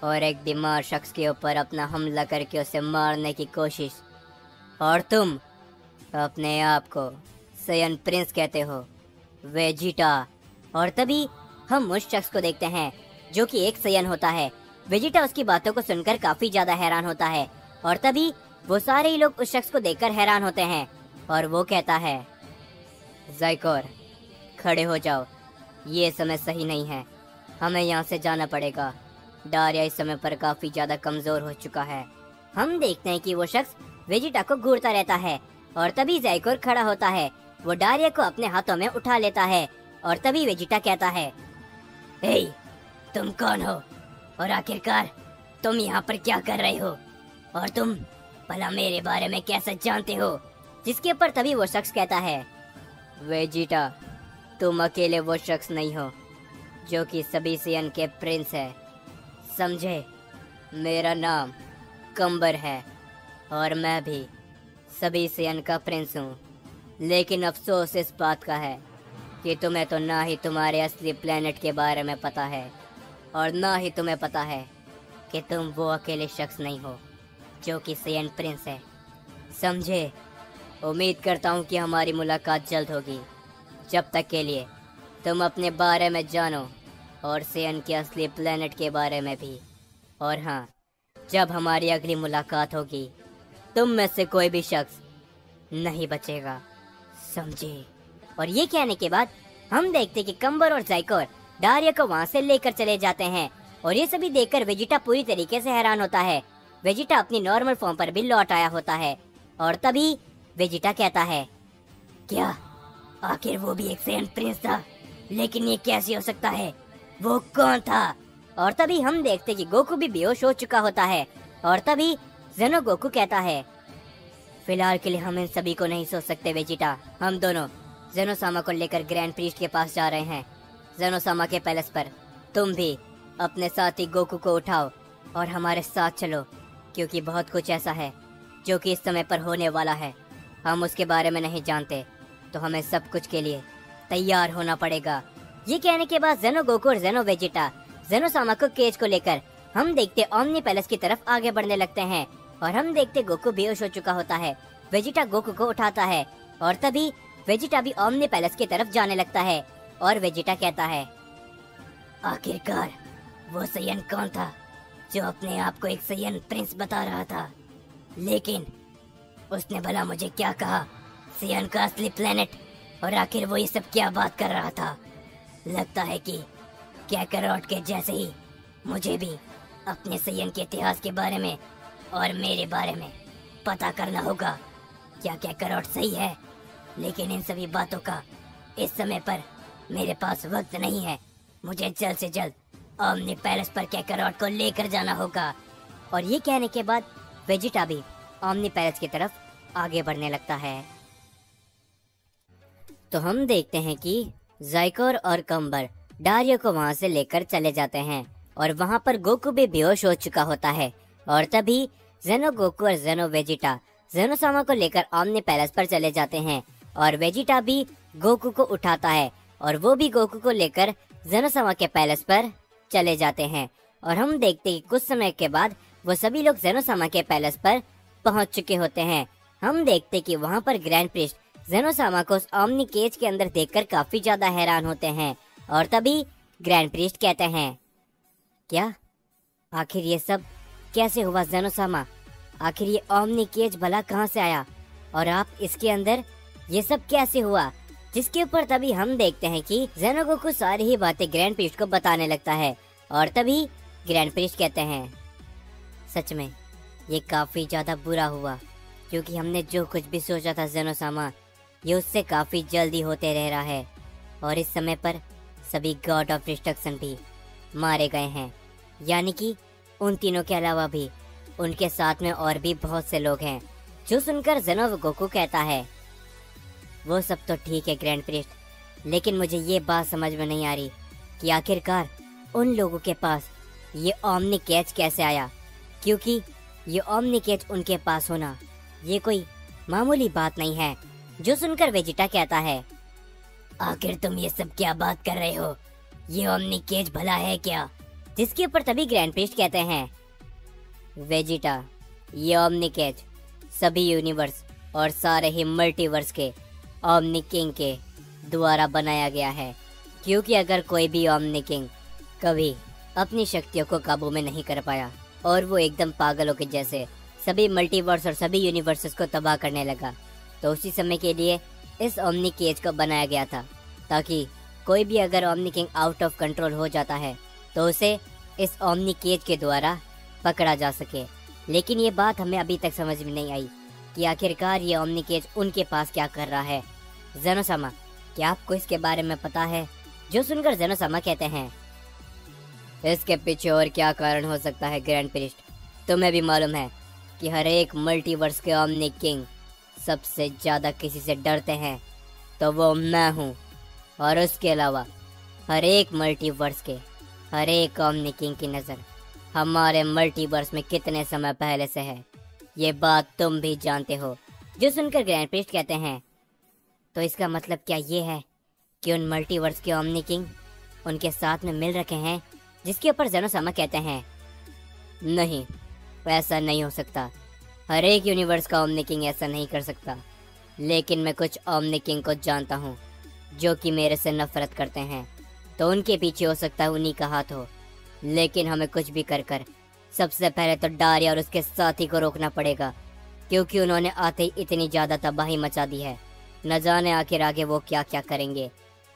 Speaker 1: और एक बीमार शख्स के ऊपर अपना हमला करके उसे मारने की कोशिश, और तुम अपने आप को सैयन प्रिंस कहते हो, वेजिटा। और तभी हम उस शख्स को देखते हैं जो कि एक सैयन होता है। वेजिटा उसकी बातों को सुनकर काफी ज्यादा हैरान होता है और तभी वो सारे ही लोग उस शख्स को देखकर हैरान होते हैं और वो कहता है, ज़ाइकोर, खड़े हो जाओ, ये समय सही नहीं है, हमें यहाँ से जाना पड़ेगा। डायरिया इस समय पर काफी ज्यादा कमजोर हो चुका है। हम देखते हैं कि वो शख्स वेजिटा को घूरता रहता है और तभी ज़ाइकोर खड़ा होता है। वो डायरिया को अपने हाथों में उठा लेता है और तभी वेजिटा कहता है, हे, तुम कौन हो और आखिरकार तुम यहाँ पर क्या कर रहे हो और तुम भला मेरे बारे में कैसे जानते हो? जिसके ऊपर तभी वो शख्स कहता है, वेजिटा, तुम अकेले वो शख्स नहीं हो जो कि सभी सियन के प्रिंस है, समझे? मेरा नाम कंबर है और मैं भी सभी सियन का प्रिंस हूँ। लेकिन अफसोस इस बात का है कि तुम्हें तो ना ही तुम्हारे असली प्लेनेट के बारे में पता है और ना ही तुम्हें पता है कि तुम वो अकेले शख्स नहीं हो जो कि सियन प्रिंस है, समझे? उम्मीद करता हूँ कि हमारी मुलाकात जल्द होगी। जब तक के लिए तुम अपने बारे में जानो और सियन के असली प्लेनेट के बारे में भी। और हाँ, जब हमारी अगली मुलाकात होगी तुम में से कोई भी शख्स नहीं बचेगा, समझे? और ये कहने के बाद हम देखते कि कंबर और ज़ाइकोर डायरिया को वहाँ से लेकर चले जाते हैं और ये सभी देखकर वेजिटा पूरी तरीके से हैरान होता है। वेजिटा अपनी नॉर्मल फॉर्म पर भी लौट आया होता है और तभी वेजिटा कहता है, क्या आखिर वो भी एक सैयन प्रिंस था? लेकिन ये कैसे हो सकता है? वो कौन था? और तभी हम देखते कि गोकू भी बेहोश हो चुका होता है और तभी ज़ेनो गोकू कहता है, फिलहाल के लिए हम इन सभी को नहीं सोच सकते वेजिटा। हम दोनों ज़ेनो सामा को लेकर ग्रैंड प्रीस्ट के पास जा रहे हैं, ज़ेनो सामा के पैलेस पर। तुम भी अपने साथी गोकू को उठाओ और हमारे साथ चलो, क्योंकि बहुत कुछ ऐसा है जो कि इस समय पर होने वाला है। हम उसके बारे में नहीं जानते, तो हमें सब कुछ के लिए तैयार होना पड़ेगा। ये कहने के बाद ज़ेनो गोकू और ज़ेनो वेजिटा ज़ेनो सामा को केज को लेकर हम देखते ओमनी पैलेस की तरफ आगे बढ़ने लगते हैं और हम देखते गोकू बेहोश हो चुका होता है। वेजिटा गोकू को उठाता है और तभी वेजिटा भी ओमनी पैलेस की तरफ जाने लगता है और वेजिटा कहता है, आखिरकार वो सैयन कौन था जो अपने आप को एक सैयन प्रिंस बता रहा था? लेकिन उसने भला मुझे क्या कहा सैयन का असली प्लेनेट? और आखिर वो ये सब क्या बात कर रहा था? लगता है कि कैकरॉट के जैसे ही मुझे भी अपने सैयन के इतिहास के बारे में और मेरे बारे में पता करना होगा। क्या कैकरॉट सही है? लेकिन इन सभी बातों का इस समय पर मेरे पास वक्त नहीं है। मुझे जल्द से जल्द ओमनी पैलेस पर कैकरॉट को लेकर जाना होगा। और ये कहने के बाद वेजिटा भी ओमनी पैलेस की तरफ आगे बढ़ने लगता है। तो हम देखते हैं कि जाइकोर और कंबर डारियो को वहां से लेकर चले जाते हैं और वहां पर गोकू भी बेहोश हो चुका होता है। और तभी जेनो गोकू और जेनो वेजिटा जेनोसामा को लेकर ओमनी पैलेस पर चले जाते हैं और वेजिटा भी गोकू को उठाता है और वो भी गोकू को लेकर जेनोसामा के पैलेस पर चले जाते हैं। और हम देखते हैं कि कुछ समय के बाद वो सभी लोग जेनोसामा के पैलेस पर पहुंच चुके होते हैं। हम देखते कि वहां पर ग्रैंड प्रिस्ट जेनोसामा को उस ओमनी केज के अंदर देखकर काफी ज्यादा हैरान होते हैं। और तभी ग्रैंड प्रिस्ट कहते हैं, क्या आखिर ये सब कैसे हुआ जेनोसामा? आखिर ये ओमनी केज भला कहाँ से आया और आप इसके अंदर ये सब कैसे हुआ? जिसके ऊपर तभी हम देखते हैं कि जेनो गोकू सारी ही बातें ग्रैंड प्रिस्ट को बताने लगता है। और तभी ग्रैंड प्रिस्ट कहते हैं, सच में ये काफी ज्यादा बुरा हुआ क्योंकि हमने जो कुछ भी सोचा था जेनोसामा, ये उससे काफी जल्दी होते रह रहा है। और इस समय पर सभी गॉड ऑफ डिस्ट्रक्शन भी मारे गए हैं, यानी कि उन तीनों के अलावा भी उनके साथ में और भी बहुत से लोग हैं। जो सुनकर जेनो गोकू कहता है, वो सब तो ठीक है ग्रैंड प्रिस्ट, लेकिन मुझे ये बात समझ में नहीं आ रही कि आखिरकार उन लोगों के पास ये ओमनी केज कैसे आया, क्योंकि ये ओमनी केज उनके पास होना ये कोई मामूली बात नहीं है। जो सुनकर वेजिटा कहता है, आखिर तुम ये सब क्या बात कर रहे हो? ये ओमनी केज भला है क्या? जिसके ऊपर तभी ग्रैंड प्रिस्ट कहते हैं, वेजिटा, ये ओमनी केज सभी यूनिवर्स और सारे ही मल्टीवर्स के ओमनी किंग के द्वारा बनाया गया है। क्योंकि अगर कोई भी ओमनी किंग कभी अपनी शक्तियों को काबू में नहीं कर पाया और वो एकदम पागलों के जैसे सभी मल्टीवर्स और सभी यूनिवर्सेस को तबाह करने लगा, तो उसी समय के लिए इस ओमनी केज को बनाया गया था, ताकि कोई भी अगर omni king out of control हो जाता है तो उसे इस ओमनी केज के द्वारा पकड़ा जा सके। लेकिन ये बात हमें अभी तक समझ में नहीं आई कि आखिरकार ये ओमनी केज उनके पास क्या कर रहा है। जेनोसामा, क्या आपको इसके बारे में पता है? जो सुनकर जेनोसामा कहते हैं, इसके पीछे और क्या कारण हो सकता है ग्रैंड प्रिस्ट? तुम्हें भी मालूम है कि हर एक मल्टीवर्स के ओमनी किंग सबसे ज्यादा किसी से डरते हैं तो वो मैं हूँ। और उसके अलावा हर एक मल्टीवर्स के हर एक ओमनी किंग की नज़र हमारे मल्टीवर्स में कितने समय पहले से है, ये बात तुम भी जानते हो। जो सुनकर ग्रैंड प्रिस्ट कहते हैं, तो इसका मतलब क्या ये है कि उन मल्टीवर्स के ओमनी किंग उनके साथ में मिल रखे हैं? जिसके ऊपर जेनोसामा कहते हैं, नहीं, ऐसा नहीं हो सकता। हर एक यूनिवर्स का ओमनी किंग ऐसा नहीं कर सकता। लेकिन मैं कुछ ओमनी किंग को जानता हूँ जो कि मेरे से नफरत करते हैं, तो उनके पीछे हो सकता है उन्हीं का हाथ हो। लेकिन हमें कुछ भी कर कर सबसे पहले तो डारिया और उसके साथी को रोकना पड़ेगा, क्योंकि उन्होंने आते ही इतनी ज्यादा तबाही मचा दी है। न जाने आखिर आगे वो क्या क्या करेंगे।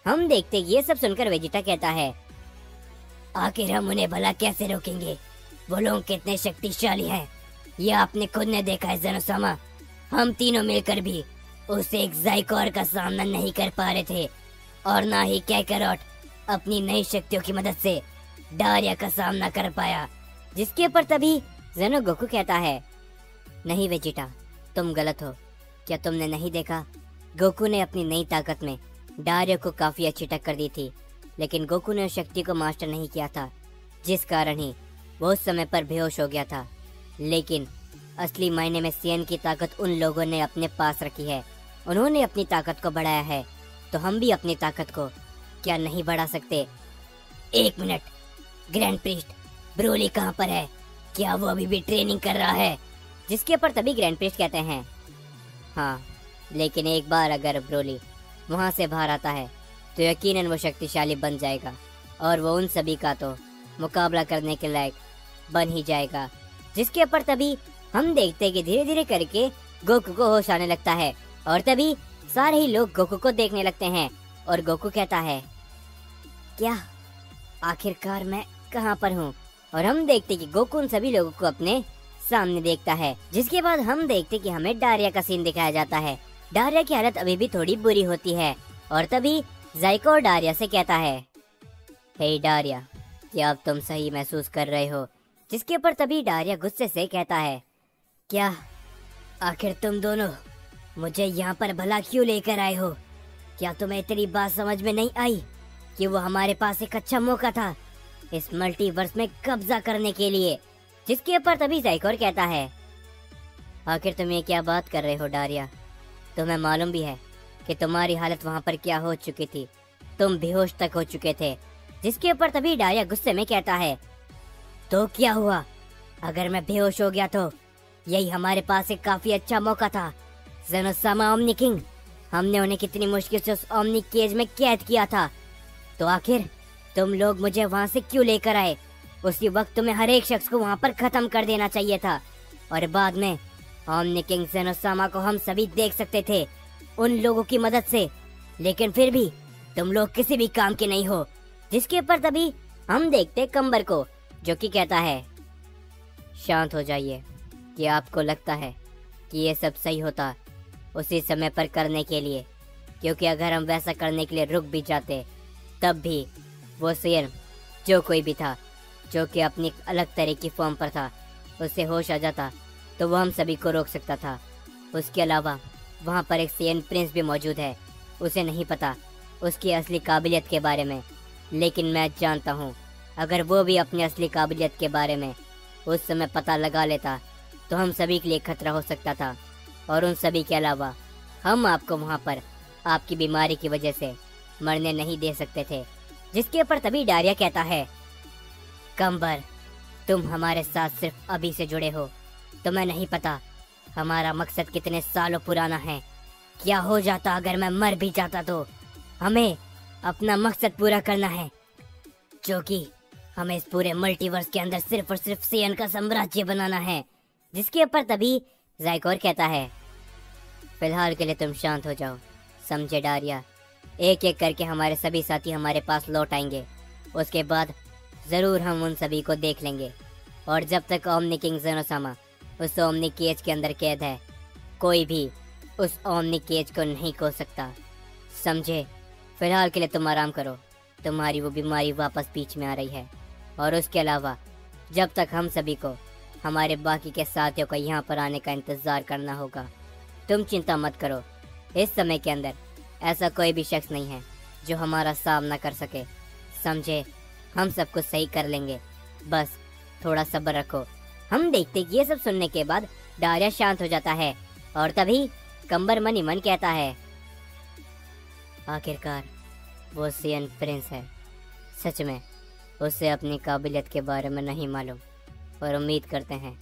Speaker 1: हम देखते ये सब सुनकर वेजिटा कहता है, आखिर हम उन्हें भला कैसे रोकेंगे? वो लोग कितने शक्तिशाली हैं, ये आपने खुद ने देखा है जेनोसामा। हम तीनों मिलकर भी उसे एक जाइकोर का सामना नहीं कर पा रहे थे, और ना ही कैकरॉट अपनी नई शक्तियों की मदद से डारिया का सामना कर पाया। जिसके ऊपर तभी जेनो गोकू कहता है, नहीं वेजिटा, तुम गलत हो। क्या तुमने नहीं देखा? गोकू ने अपनी नई ताकत में डारिया को काफी अच्छी टक्कर दी थी, लेकिन गोकू ने उस शक्ति को मास्टर नहीं किया था, जिस कारण ही वो उस समय पर बेहोश हो गया था। लेकिन असली मायने में सीएन की ताकत उन लोगों ने अपने पास रखी है। उन्होंने अपनी ताकत को बढ़ाया है, तो हम भी अपनी ताकत को क्या नहीं बढ़ा सकते? एक मिनट, ग्रैंड प्रिस्ट, ब्रोली कहाँ पर है? क्या वो अभी भी ट्रेनिंग कर रहा है? जिसके ऊपर तभी ग्रैंड प्रिस्ट कहते हैं, हाँ, लेकिन एक बार अगर ब्रोली वहाँ से बाहर आता है तो यकीनन वो शक्तिशाली बन जाएगा और वो उन सभी का तो मुकाबला करने के लायक बन ही जाएगा। जिसके ऊपर तभी हम देखते हैं कि धीरे धीरे करके गोकू को होश आने लगता है और तभी सारे ही लोग गोकू को देखने लगते हैं और गोकू कहता है, क्या आखिरकार मैं कहाँ पर हूँ? और हम देखते कि गोकू उन सभी लोगों को अपने सामने देखता है। जिसके बाद हम देखते कि हमें डारिया का सीन दिखाया जाता है। डारिया की हालत अभी भी थोड़ी बुरी होती है और तभी जाइको डारिया से कहता है, हे डारिया, क्या अब तुम सही महसूस कर रहे हो? जिसके ऊपर तभी डारिया गुस्से से कहता है, क्या आखिर तुम दोनों मुझे यहाँ पर भला क्यों लेकर आए हो? क्या तुम्हें इतनी बात समझ में नहीं आई कि वो हमारे पास एक अच्छा मौका था इस मल्टीवर्स में कब्जा करने के लिए? जिसके ऊपर तभी जाइकोर कहता है, आखिर तुम ये क्या बात कर रहे हो डारिया? तुम्हें मालूम भी है कि तुम्हारी हालत वहाँ पर क्या हो चुकी थी, तुम बेहोश तक हो चुके थे। जिसके ऊपर तभी डारिया गुस्से में कहता है, तो क्या हुआ? अगर मैं बेहोश हो गया तो यही हमारे पास एक काफी अच्छा मौका था। ज़ेनोसामा ओमनी किंग, हमने उन्हें कितनी मुश्किल से उस ओमनी केज में कैद किया था, तो आखिर तुम लोग मुझे वहाँ से क्यों लेकर आए? उसी वक्त तुम्हें हर एक शख्स को वहाँ पर खत्म कर देना चाहिए था और बाद में ओमनी किंग ज़ेनोसामा को हम सभी देख सकते थे उन लोगों की मदद से, लेकिन फिर भी तुम लोग किसी भी काम के नहीं हो। जिसके ऊपर तभी हम देखते कंबर को, जो कि कहता है, शांत हो जाइए। कि आपको लगता है कि ये सब सही होता उसी समय पर करने के लिए, क्योंकि अगर हम वैसा करने के लिए रुक भी जाते तब भी वो सेन जो कोई भी था जो कि अपनी अलग तरह की फॉर्म पर था, उसे होश आ जाता तो वो हम सभी को रोक सकता था। उसके अलावा वहाँ पर एक सेन प्रिंस भी मौजूद है, उसे नहीं पता उसकी असली काबिलियत के बारे में, लेकिन मैं जानता हूँ अगर वो भी अपनी असली काबिलियत के बारे में उस समय पता लगा लेता तो हम सभी के लिए खतरा हो सकता था। और उन सभी के अलावा हम आपको वहाँ पर आपकी बीमारी की वजह से मरने नहीं दे सकते थे। जिसके ऊपर तभी डारिया कहता है, कंबर, तुम हमारे साथ सिर्फ अभी से जुड़े हो, तुम्हें नहीं पता हमारा मकसद कितने सालों पुराना है। क्या हो जाता अगर मैं मर भी जाता तो हमें अपना मकसद पूरा करना है, जो कि हमें इस पूरे मल्टीवर्स के अंदर सिर्फ और सिर्फ सेयन का साम्राज्य बनाना है। जिसके ऊपर तभी जाइकोर कहता है, फिलहाल के लिए तुम शांत हो जाओ, समझे डारिया? एक एक करके हमारे सभी साथी हमारे पास लौट आएंगे, उसके बाद जरूर हम उन सभी को देख लेंगे। और जब तक ओमनी किंग ज़ेनोसामा उस ओमनी केज के अंदर कैद है, कोई भी उस ओमनी केज को नहीं खोल सकता, समझे? फिलहाल के लिए तुम आराम करो, तुम्हारी वो बीमारी वापस बीच में आ रही है। और उसके अलावा जब तक हम सभी को हमारे बाकी के साथियों को यहाँ पर आने का इंतज़ार करना होगा। तुम चिंता मत करो, इस समय के अंदर ऐसा कोई भी शख्स नहीं है जो हमारा सामना कर सके, समझे? हम सब कुछ सही कर लेंगे, बस थोड़ा सब्र रखो। हम देखते कि ये सब सुनने के बाद डारिया शांत हो जाता है और तभी कंबर मन ही मन कहता है, आखिरकार वो सेयन प्रिंस है। सच में उसे अपनी काबिलियत के बारे में नहीं मालूम और उम्मीद करते हैं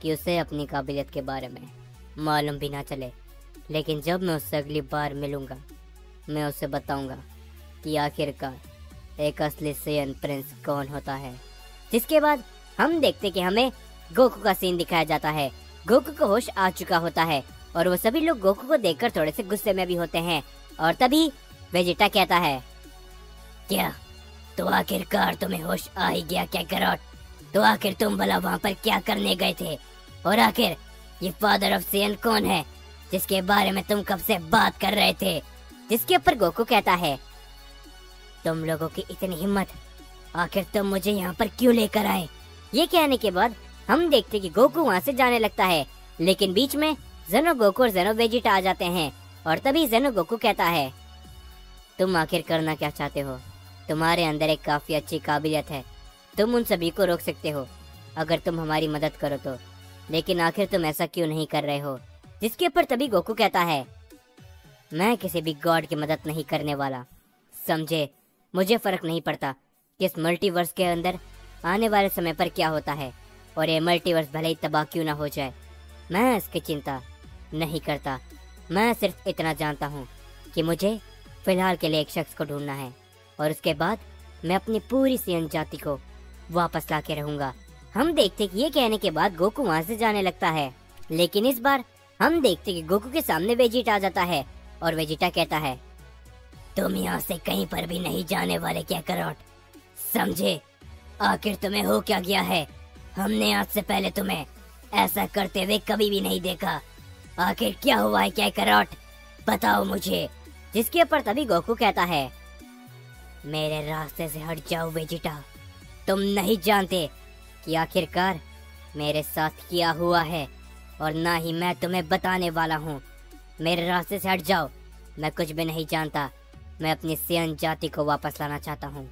Speaker 1: कि उसे अपनी काबिलियत के बारे में मालूम भी ना चले, लेकिन जब मैं उससे अगली बार मिलूंगा मैं उसे बताऊंगा कि आखिरकार एक असली सेयन प्रिंस कौन होता है। जिसके बाद हम देखते कि हमें गोकू का सीन दिखाया जाता है। गोकू को होश आ चुका होता है और वो सभी लोग गोकू को देखकर थोड़े से गुस्से में भी होते हैं। और तभी वेजिटा कहता है, क्या तो आखिरकार तुम्हें होश आ ही गया क्या कैरोट? तो आखिर तुम भला वहाँ पर क्या करने गए थे? और आखिर ये फादर ऑफ सेयन कौन है जिसके बारे में तुम कब से बात कर रहे थे? जिसके ऊपर गोकू कहता है, तुम लोगों की इतनी हिम्मत, आखिर तुम मुझे यहाँ पर क्यों लेकर आए? ये कहने के बाद हम देखते कि गोकू वहाँ से जाने लगता है, लेकिन बीच में ज़ेनो गोकू और ज़ेनो वेजिटा आ जाते हैं। और तभी ज़ेनो गोकू कहता है, तुम आखिर करना क्या चाहते हो? तुम्हारे अंदर एक काफी अच्छी काबिलियत है, तुम उन सभी को रोक सकते हो अगर तुम हमारी मदद करो तो, लेकिन आखिर तुम ऐसा क्यों नहीं कर रहे हो? जिसके ऊपर तभी गोकू कहता है, मैं किसी भी गॉड की मदद नहीं करने वाला, समझे? मुझे फर्क नहीं पड़ता कि इस मल्टीवर्स के अंदर आने वाले समय पर क्या होता है और ये मल्टीवर्स भले ही तबाह क्यों ना हो जाए, मैं इसकी चिंता नहीं करता। मैं सिर्फ इतना जानता हूँ कि मुझे फिलहाल के लिए एक शख्स को ढूंढना है और उसके बाद मैं अपनी पूरी सेयन जाति को वापस ला के रहूंगा। हम देखते कि ये कहने के बाद गोकू वहाँ से जाने लगता है, लेकिन इस बार हम देखते कि गोकू के सामने वेजिटा आ जाता है और वेजिटा कहता है, तुम यहाँ से कहीं पर भी नहीं जाने वाले काकारोट, समझे? आखिर तुम्हें हो क्या गया है? हमने आज से पहले तुम्हें ऐसा करते हुए कभी भी नहीं देखा। आखिर क्या हुआ है काकारोट, बताओ मुझे। जिसके ऊपर तभी गोकू कहता है, मेरे रास्ते से हट जाओ वेजिटा, तुम नहीं जानते कि आखिरकार मेरे साथ क्या हुआ है और ना ही मैं तुम्हें बताने वाला हूँ। मेरे रास्ते से हट जाओ, मैं कुछ भी नहीं जानता। मैं अपनी सेयन जाति को वापस लाना चाहता हूँ,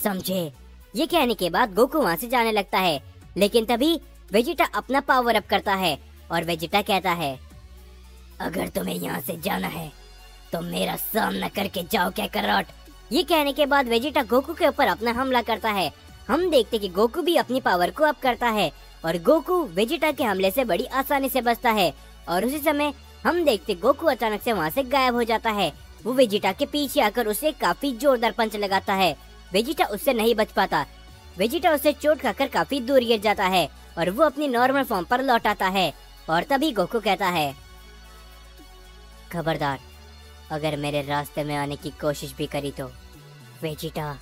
Speaker 1: समझे? ये कहने के बाद गोकू वहाँ से जाने लगता है, लेकिन तभी वेजिटा अपना पावर अप करता है और वेजिटा कहता है, अगर तुम्हें यहाँ से जाना है तो मेरा सामना करके जाओ काकारोट। ये कहने के बाद वेजिटा गोकू के ऊपर अपना हमला करता है। हम देखते कि गोकू भी अपनी पावर को अप करता है और गोकू वेजिटा के हमले से बड़ी आसानी से बचता है। और उसी समय हम देखते गोकू अचानक से वहाँ से गायब हो जाता है। वो वेजिटा के पीछे आकर उसे काफी जोरदार पंच लगाता है। वेजिटा उससे नहीं बच पाता। वेजिटा उससे चोट खाकर काफी दूर गिर जाता है और वो अपनी नॉर्मल फॉर्म पर लौट आता है। और तभी गोकू कहता है, खबरदार, अगर मेरे रास्ते में आने की कोशिश भी करी तो वेजिटा,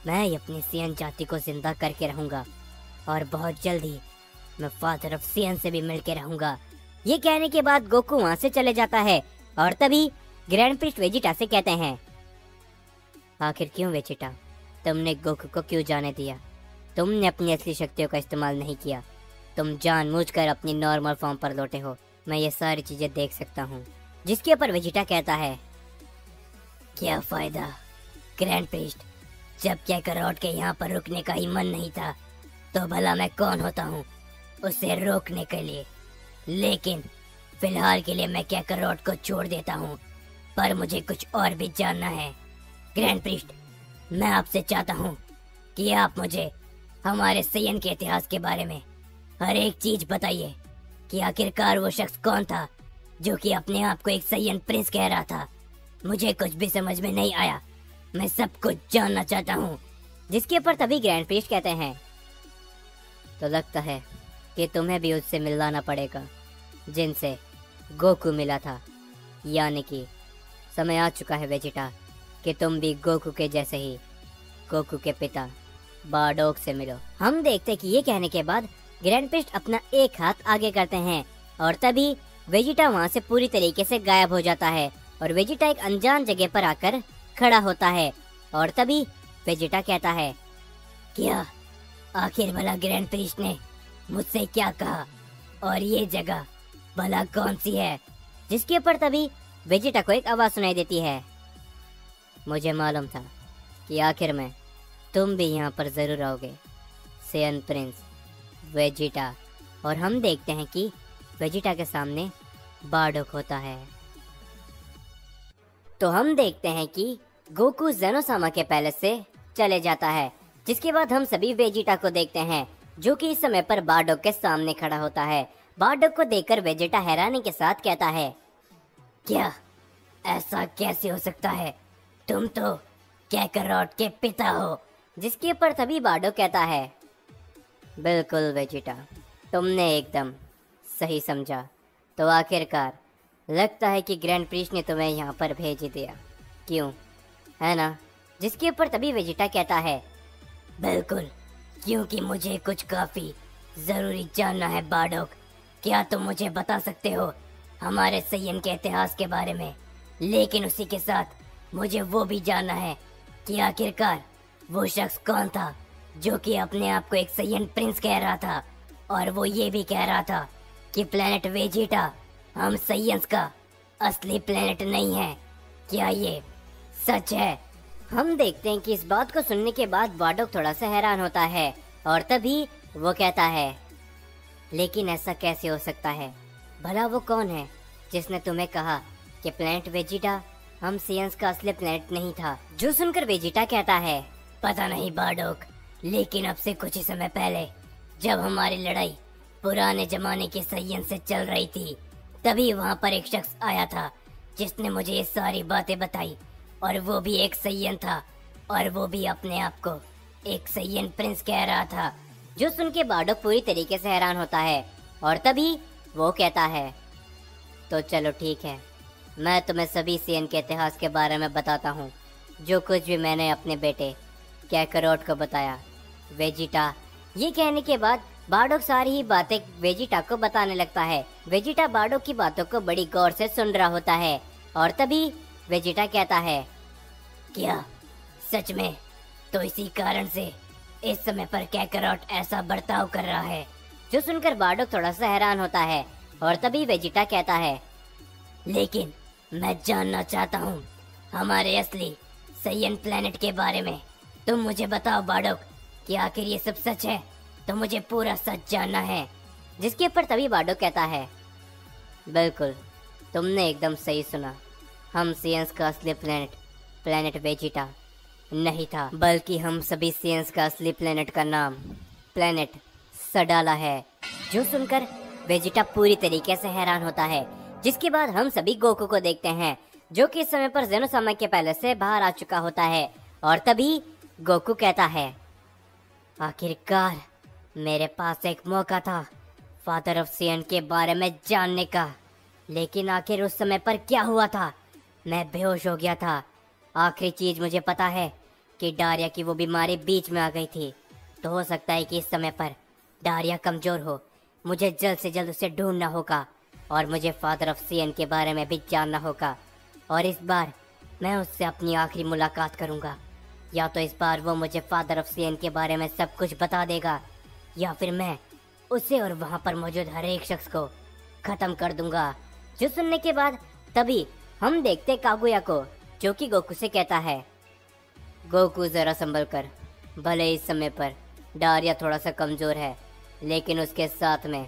Speaker 1: मैं अपनी सेयन जाति को जिंदा करके रहूंगा और बहुत जल्दी मैं फादर ऑफ सेयन से भी मिलके रहूंगा। ये कहने के बाद गोकू वहाँ से चले जाता है और तभी ग्रैंड प्रिस्ट वेजिटा से कहते हैं, आखिर क्यों वेजिटा, तुमने गोकू को क्यों जाने दिया? तुमने अपनी असली शक्तियों का इस्तेमाल नहीं किया, तुम जानबूझकर अपनी नॉर्मल फॉर्म पर लौटे हो। मैं ये सारी चीजें देख सकता हूँ। जिसके ऊपर वेजिटा कहता है, क्या फायदा ग्रैंड प्रिस्ट, जब काकारोट के यहाँ पर रुकने का ही मन नहीं था तो भला मैं कौन होता हूँ उसे रोकने के लिए। लेकिन फिलहाल के लिए मैं काकारोट को छोड़ देता हूँ, पर मुझे कुछ और भी जानना है। ग्रैंड प्रिस्ट, मैं आपसे चाहता हूँ कि आप मुझे हमारे सेयन के इतिहास के बारे में हर एक चीज बताइए कि आखिरकार वो शख्स कौन था जो कि अपने आप को एक सेयन प्रिंस कह रहा था। मुझे कुछ भी समझ में नहीं आया, मैं सब कुछ जानना चाहता हूँ। जिसके ऊपर तभी ग्रैंड प्रिस्ट कहते हैं, तो लगता है कि तुम्हें भी उससे मिलाना पड़ेगा जिनसे गोकू मिला था। यानी कि समय आ चुका है वेजिटा कि तुम भी गोकू के जैसे ही गोकू के पिता बारडोक से मिलो। हम देखते कि ये कहने के बाद ग्रैंड प्रिस्ट अपना एक हाथ आगे करते हैं और तभी वेजिटा वहाँ से पूरी तरीके से गायब हो जाता है और वेजिटा एक अनजान जगह पर आकर खड़ा होता है। और तभी वेजिटा कहता है, क्या आखिर भला ग्रैंड प्रिस्ट ने मुझसे क्या कहा और ये जगह भला कौन सी है? जिसके ऊपर तभी वेजिटा को एक आवाज सुनाई देती है, मुझे मालूम था कि आखिर में तुम भी यहाँ पर जरूर आओगे, सेयन प्रिंस वेजिटा। और हम देखते हैं कि वेजिटा के सामने बारडोक होता है। तो हम देखते हैं कि गोकू जेनोसामा के पैलेस से चले जाता है। जिसके बाद हम सभी वेजिटा को देखते हैं जो कि इस समय पर बारडोक के सामने खड़ा होता है। बारडोक को देखकर वेजिटा हैरानी के साथ कहता है, क्या ऐसा कैसे हो सकता है? तुम तो काकारोट के पिता हो। जिसके ऊपर तभी बारडोक कहता है, बिल्कुल वेजिटा, तुमने एकदम सही समझा। तो आखिरकार लगता है कि ग्रैंड प्रिस्ट ने तुम्हें यहाँ पर भेज दिया, क्यों, है ना? जिसके ऊपर तभी वेजिटा कहता है, बिल्कुल, क्योंकि मुझे कुछ काफी जरूरी जानना है बारडोक। क्या तुम मुझे बता सकते हो हमारे सेयन के इतिहास के बारे में? लेकिन उसी के साथ मुझे वो भी जानना है कि आखिरकार वो शख्स कौन था जो कि अपने आप को एक सेयन प्रिंस कह रहा था और वो ये भी कह रहा था कि प्लेनेट वेजिटा हम सेयन्स का असली प्लेनेट नहीं है। क्या ये सच है? हम देखते हैं कि इस बात को सुनने के बाद बारडोक थोड़ा सा हैरान होता है और तभी वो कहता है, लेकिन ऐसा कैसे हो सकता है? भला वो कौन है जिसने तुम्हें कहा कि प्लेनेट वेजिटा हम सेयन्स का असली प्लेनेट नहीं था? जो सुनकर वेजिटा कहता है, पता नहीं बारडोक, लेकिन अब से कुछ ही समय पहले जब हमारी लड़ाई पुराने जमाने के सेयन से चल रही थी, तभी वहाँ पर एक शख्स आया था जिसने मुझे ये सारी बातें बताई और वो भी एक सेयन था और वो भी अपने आप को एक सैयन प्रिंस कह रहा था। जो सुन के बार्डोक पूरी तरीके से हैरान होता है और तभी वो कहता है, तो चलो ठीक है, मैं तुम्हें सभी सैयन के इतिहास के बारे में बताता हूँ, जो कुछ भी मैंने अपने बेटे कैकरोट को बताया। वेजिटा। ये कहने के बाद बार्डोक सारी ही बातें वेजिटा को बताने लगता है। वेजिटा बार्डोक की बातों को बड़ी गौर से सुन रहा होता है और तभी वेजिटा कहता है, क्या सच में? तो इसी कारण से इस समय पर कैकरोट ऐसा बर्ताव कर रहा है। जो सुनकर बार्डोक थोड़ा सा हैरान होता है और तभी वेजिटा कहता है, लेकिन मैं जानना चाहता हूँ हमारे असली सैयन प्लेनेट के बारे में। तुम मुझे बताओ बार्डोक कि आखिर ये सब सच है, तो मुझे पूरा सच जानना है। जिसके ऊपर तभी बार्डोक कहता है, बिल्कुल, तुमने एकदम सही सुना। हम सैयन्स का असली प्लेनेट वेजिटा नहीं था, बल्कि हम सभी सैयन्स का असली प्लेनेट का नाम प्लेनेट सडाला है। जो सुनकर वेजिटा पूरी तरीके से हैरान होता है। जिसके बाद हम सभी गोकू को देखते हैं, जो कि इस समय पर जेनोसामा के पैलेस से बाहर आ चुका होता है और तभी गोकू कहता है, आखिरकार मेरे पास एक मौका था फादर ऑफ सैयन के बारे में जानने का, लेकिन आखिर उस समय पर क्या हुआ था? मैं बेहोश हो गया था। आखिरी चीज मुझे पता है कि डारिया की वो बीमारी बीच में आ गई थी, तो हो सकता है कि इस समय पर डारिया कमजोर हो। मुझे जल्द से जल्द उसे ढूंढना होगा और मुझे फादर ऑफ सैयन के बारे में भी जानना होगा, और इस बार मैं उससे अपनी आखिरी मुलाकात करूंगा। या तो इस बार वो मुझे फादर ऑफ सैयन के बारे में सब कुछ बता देगा, या फिर मैं उसे और वहां पर मौजूद हर एक शख्स को खत्म कर दूंगा। जो सुनने के बाद तभी हम देखते कागुया को, जो कि गोकू से कहता है, गोकू जरा संभल कर। भले इस समय पर डारिया थोड़ा सा कमजोर है, लेकिन उसके साथ में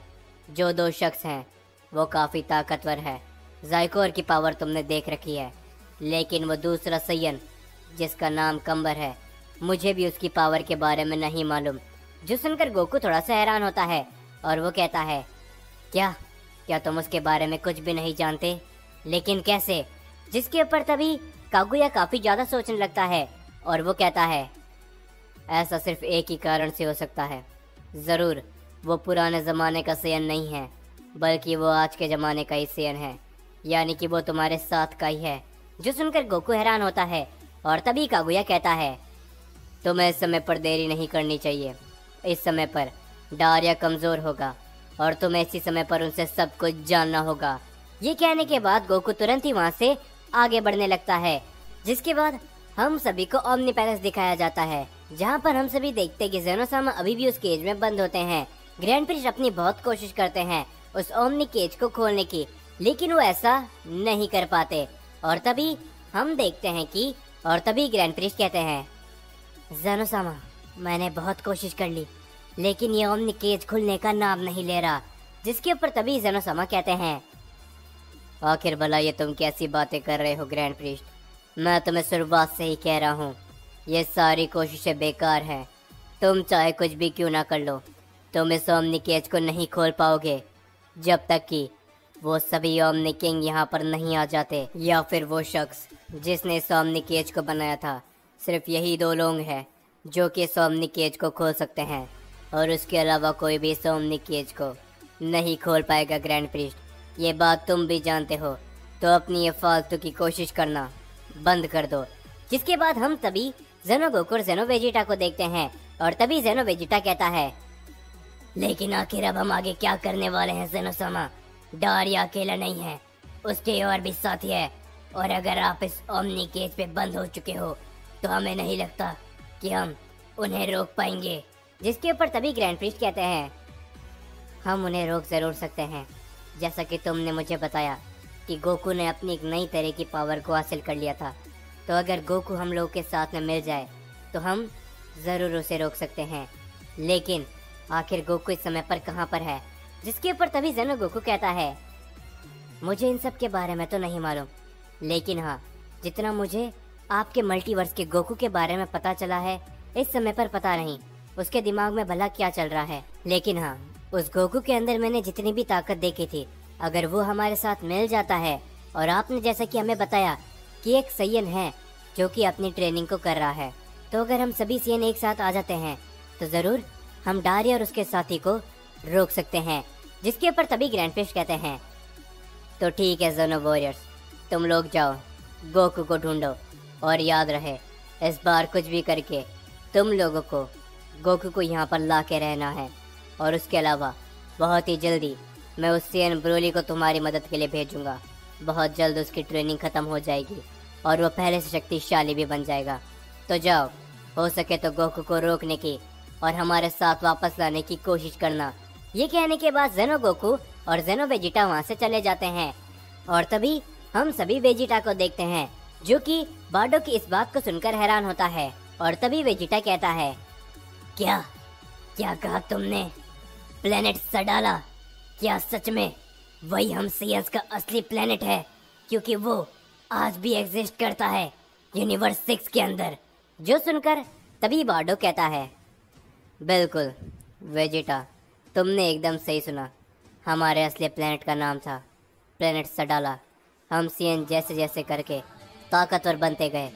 Speaker 1: जो दो शख्स हैं वो काफी ताकतवर है। जाइकोर की पावर तुमने देख रखी है, लेकिन वो दूसरा सैयन जिसका नाम कंबर है, मुझे भी उसकी पावर के बारे में नहीं मालूम। जो सुनकर गोकू थोड़ा सा हैरान होता है और वो कहता है, क्या तुम उसके बारे में कुछ भी नहीं जानते? लेकिन कैसे? जिसके ऊपर तभी कागुया काफी ज्यादा सोचने लगता है और वो कहता है, ऐसा सिर्फ एक ही कारण से हो सकता है। जरूर वो पुराने जमाने का सैयन नहीं है, बल्कि वो आज के जमाने का ही सैयन है, यानी कि वो तुम्हारे साथ का ही है। जो सुनकर गोकू हैरान होता है और तभी कागुया कहता है, तुम्हें इस समय पर देरी नहीं करनी चाहिए। इस समय पर डारिया कमजोर होगा और तुम्हें इसी समय पर उनसे सब कुछ जानना होगा। ये कहने के बाद गोकू तुरंत ही वहाँ से आगे बढ़ने लगता है। जिसके बाद हम सभी को ओमनी पैलेस दिखाया जाता है, जहाँ पर हम सभी देखते हैं कि जेनोसामा अभी भी उस केज में बंद होते हैं। ग्रैंड प्रिस्ट अपनी बहुत कोशिश करते हैं उस ओमनी केज को खोलने की, लेकिन वो ऐसा नहीं कर पाते। और तभी हम देखते हैं कि ग्रैंड प्रिस्ट कहते हैं, जेनोसामा, मैंने बहुत कोशिश कर ली, लेकिन ये ओमनी केज खुलने का नाम नहीं ले रहा। जिसके ऊपर तभी जेनोसामा कहते हैं, आखिर भला ये तुम कैसी बातें कर रहे हो ग्रैंड प्रिस्ट? मैं तुम्हें शुरुआत से ही कह रहा हूँ, ये सारी कोशिशें बेकार हैं। तुम चाहे कुछ भी क्यों ना कर लो, तुम इस ओमनी केज को नहीं खोल पाओगे जब तक कि वो सभी ओमनी किंग यहाँ पर नहीं आ जाते, या फिर वो शख्स जिसने इस ओमनी केज को बनाया था। सिर्फ यही दो लोग हैं जो कि इस ओमनी केज को खोल सकते हैं, और उसके अलावा कोई भी इस ओमनी केज को नहीं खोल पाएगा। ग्रैंड प्रिस्ट, ये बात तुम भी जानते हो, तो अपनी ये फालतू की कोशिश करना बंद कर दो। जिसके बाद हम तभी जेनो गोकू और जेनो वेजिटा को देखते हैं और तभी जेनो वेजिटा कहता है, लेकिन आखिर अब हम आगे क्या करने वाले हैं जेनोसामा? डारिया अकेला नहीं है, उसके और भी साथी है, और अगर आप इस ओमनी केज पे बंद हो चुके हो तो हमें नहीं लगता कि हम उन्हें रोक पाएंगे। जिसके ऊपर तभी ग्रैंड प्रिस्ट कहते हैं, हम उन्हें रोक जरूर सकते हैं। जैसा कि तुमने मुझे बताया कि गोकू ने अपनी एक नई तरह की पावर को हासिल कर लिया था, तो अगर गोकू हम लोग के साथ में मिल जाए तो हम ज़रूर उसे रोक सकते हैं। लेकिन आखिर गोकू इस समय पर कहाँ पर है? जिसके ऊपर तभी जेनो गोकू कहता है, मुझे इन सब के बारे में तो नहीं मालूम, लेकिन हाँ, जितना मुझे आपके मल्टीवर्स के गोकू के बारे में पता चला है, इस समय पर पता नहीं उसके दिमाग में भला क्या चल रहा है। लेकिन हाँ, उस गोकू के अंदर मैंने जितनी भी ताकत देखी थी, अगर वो हमारे साथ मिल जाता है, और आपने जैसा कि हमें बताया कि एक सैयन है जो कि अपनी ट्रेनिंग को कर रहा है, तो अगर हम सभी सीएन एक साथ आ जाते हैं तो ज़रूर हम डारी और उसके साथी को रोक सकते हैं, जिसके ऊपर तभी ग्रैंडफिश कहते हैं, तो ठीक है ज़ोनो वॉरियर्स, तुम लोग जाओ गोकू को ढूंढो, और याद रहे इस बार कुछ भी करके तुम लोगों को गोकू को यहाँ पर ला के रहना है। और उसके अलावा बहुत ही जल्दी मैं उस सीएन ब्रोली को तुम्हारी मदद के लिए भेजूंगा। बहुत जल्द उसकी ट्रेनिंग ख़त्म हो जाएगी और वो पहले से शक्तिशाली भी बन जाएगा। तो जाओ, हो सके तो गोकू को रोकने की और हमारे साथ वापस लाने की कोशिश करना। ये कहने के बाद जेनो गोकू और जेनो वेजिटा वहाँ से चले जाते हैं। और तभी हम सभी वेजिटा को देखते हैं, जो कि बार्डोक की इस बात को सुनकर हैरान होता है। और तभी वेजिटा कहता है, क्या क्या कहा तुमने? प्लेनेट सडाला, क्या सच में वही हम सीएस का असली प्लेनेट है? क्योंकि वो आज भी एग्जिस्ट करता है यूनिवर्स 6 के अंदर। जो सुनकर तभी बार्डो कहता है, बिल्कुल वेजिटा, तुमने एकदम सही सुना। हमारे असली प्लेनेट का नाम था प्लेनेट सडाला। हम सीएन जैसे जैसे करके ताकतवर बनते गए,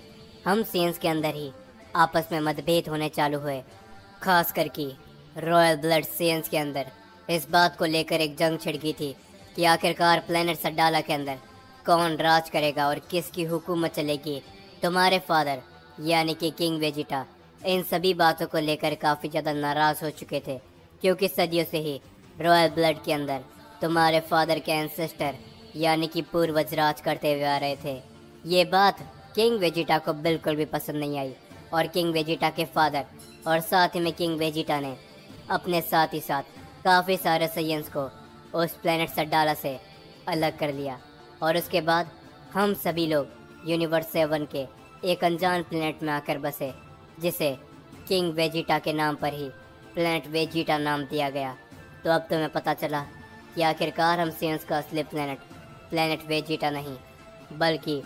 Speaker 1: हम सीएंस के अंदर ही आपस में मतभेद होने चालू हुए। खास करके रॉयल ब्लड सीएंस के अंदर इस बात को लेकर एक जंग छिड़ गई थी कि आखिरकार प्लेनेट सडाला के अंदर कौन राज करेगा और किसकी हुकूमत चलेगी। तुम्हारे फादर यानी कि किंग वेजिटा इन सभी बातों को लेकर काफ़ी ज़्यादा नाराज़ हो चुके थे, क्योंकि सदियों से ही रॉयल ब्लड के अंदर तुम्हारे फादर के एंसेस्टर यानी कि पूर्वज राज करते हुए आ रहे थे। ये बात किंग वेजिटा को बिल्कुल भी पसंद नहीं आई और किंग वेजिटा के फादर और साथ ही में किंग वेजिटा ने अपने साथ ही साथ काफ़ी सारे साइंस को उस प्लेनेट सडाला से अलग कर लिया। और उसके बाद हम सभी लोग यूनिवर्स 7 के एक अनजान प्लेनेट में आकर बसे, जिसे किंग वेजिटा के नाम पर ही प्लेनेट वेजिटा नाम दिया गया। तो अब तुम्हें पता चला कि आखिरकार हम सीएंस का असली प्लेनेट वेजिटा नहीं बल्कि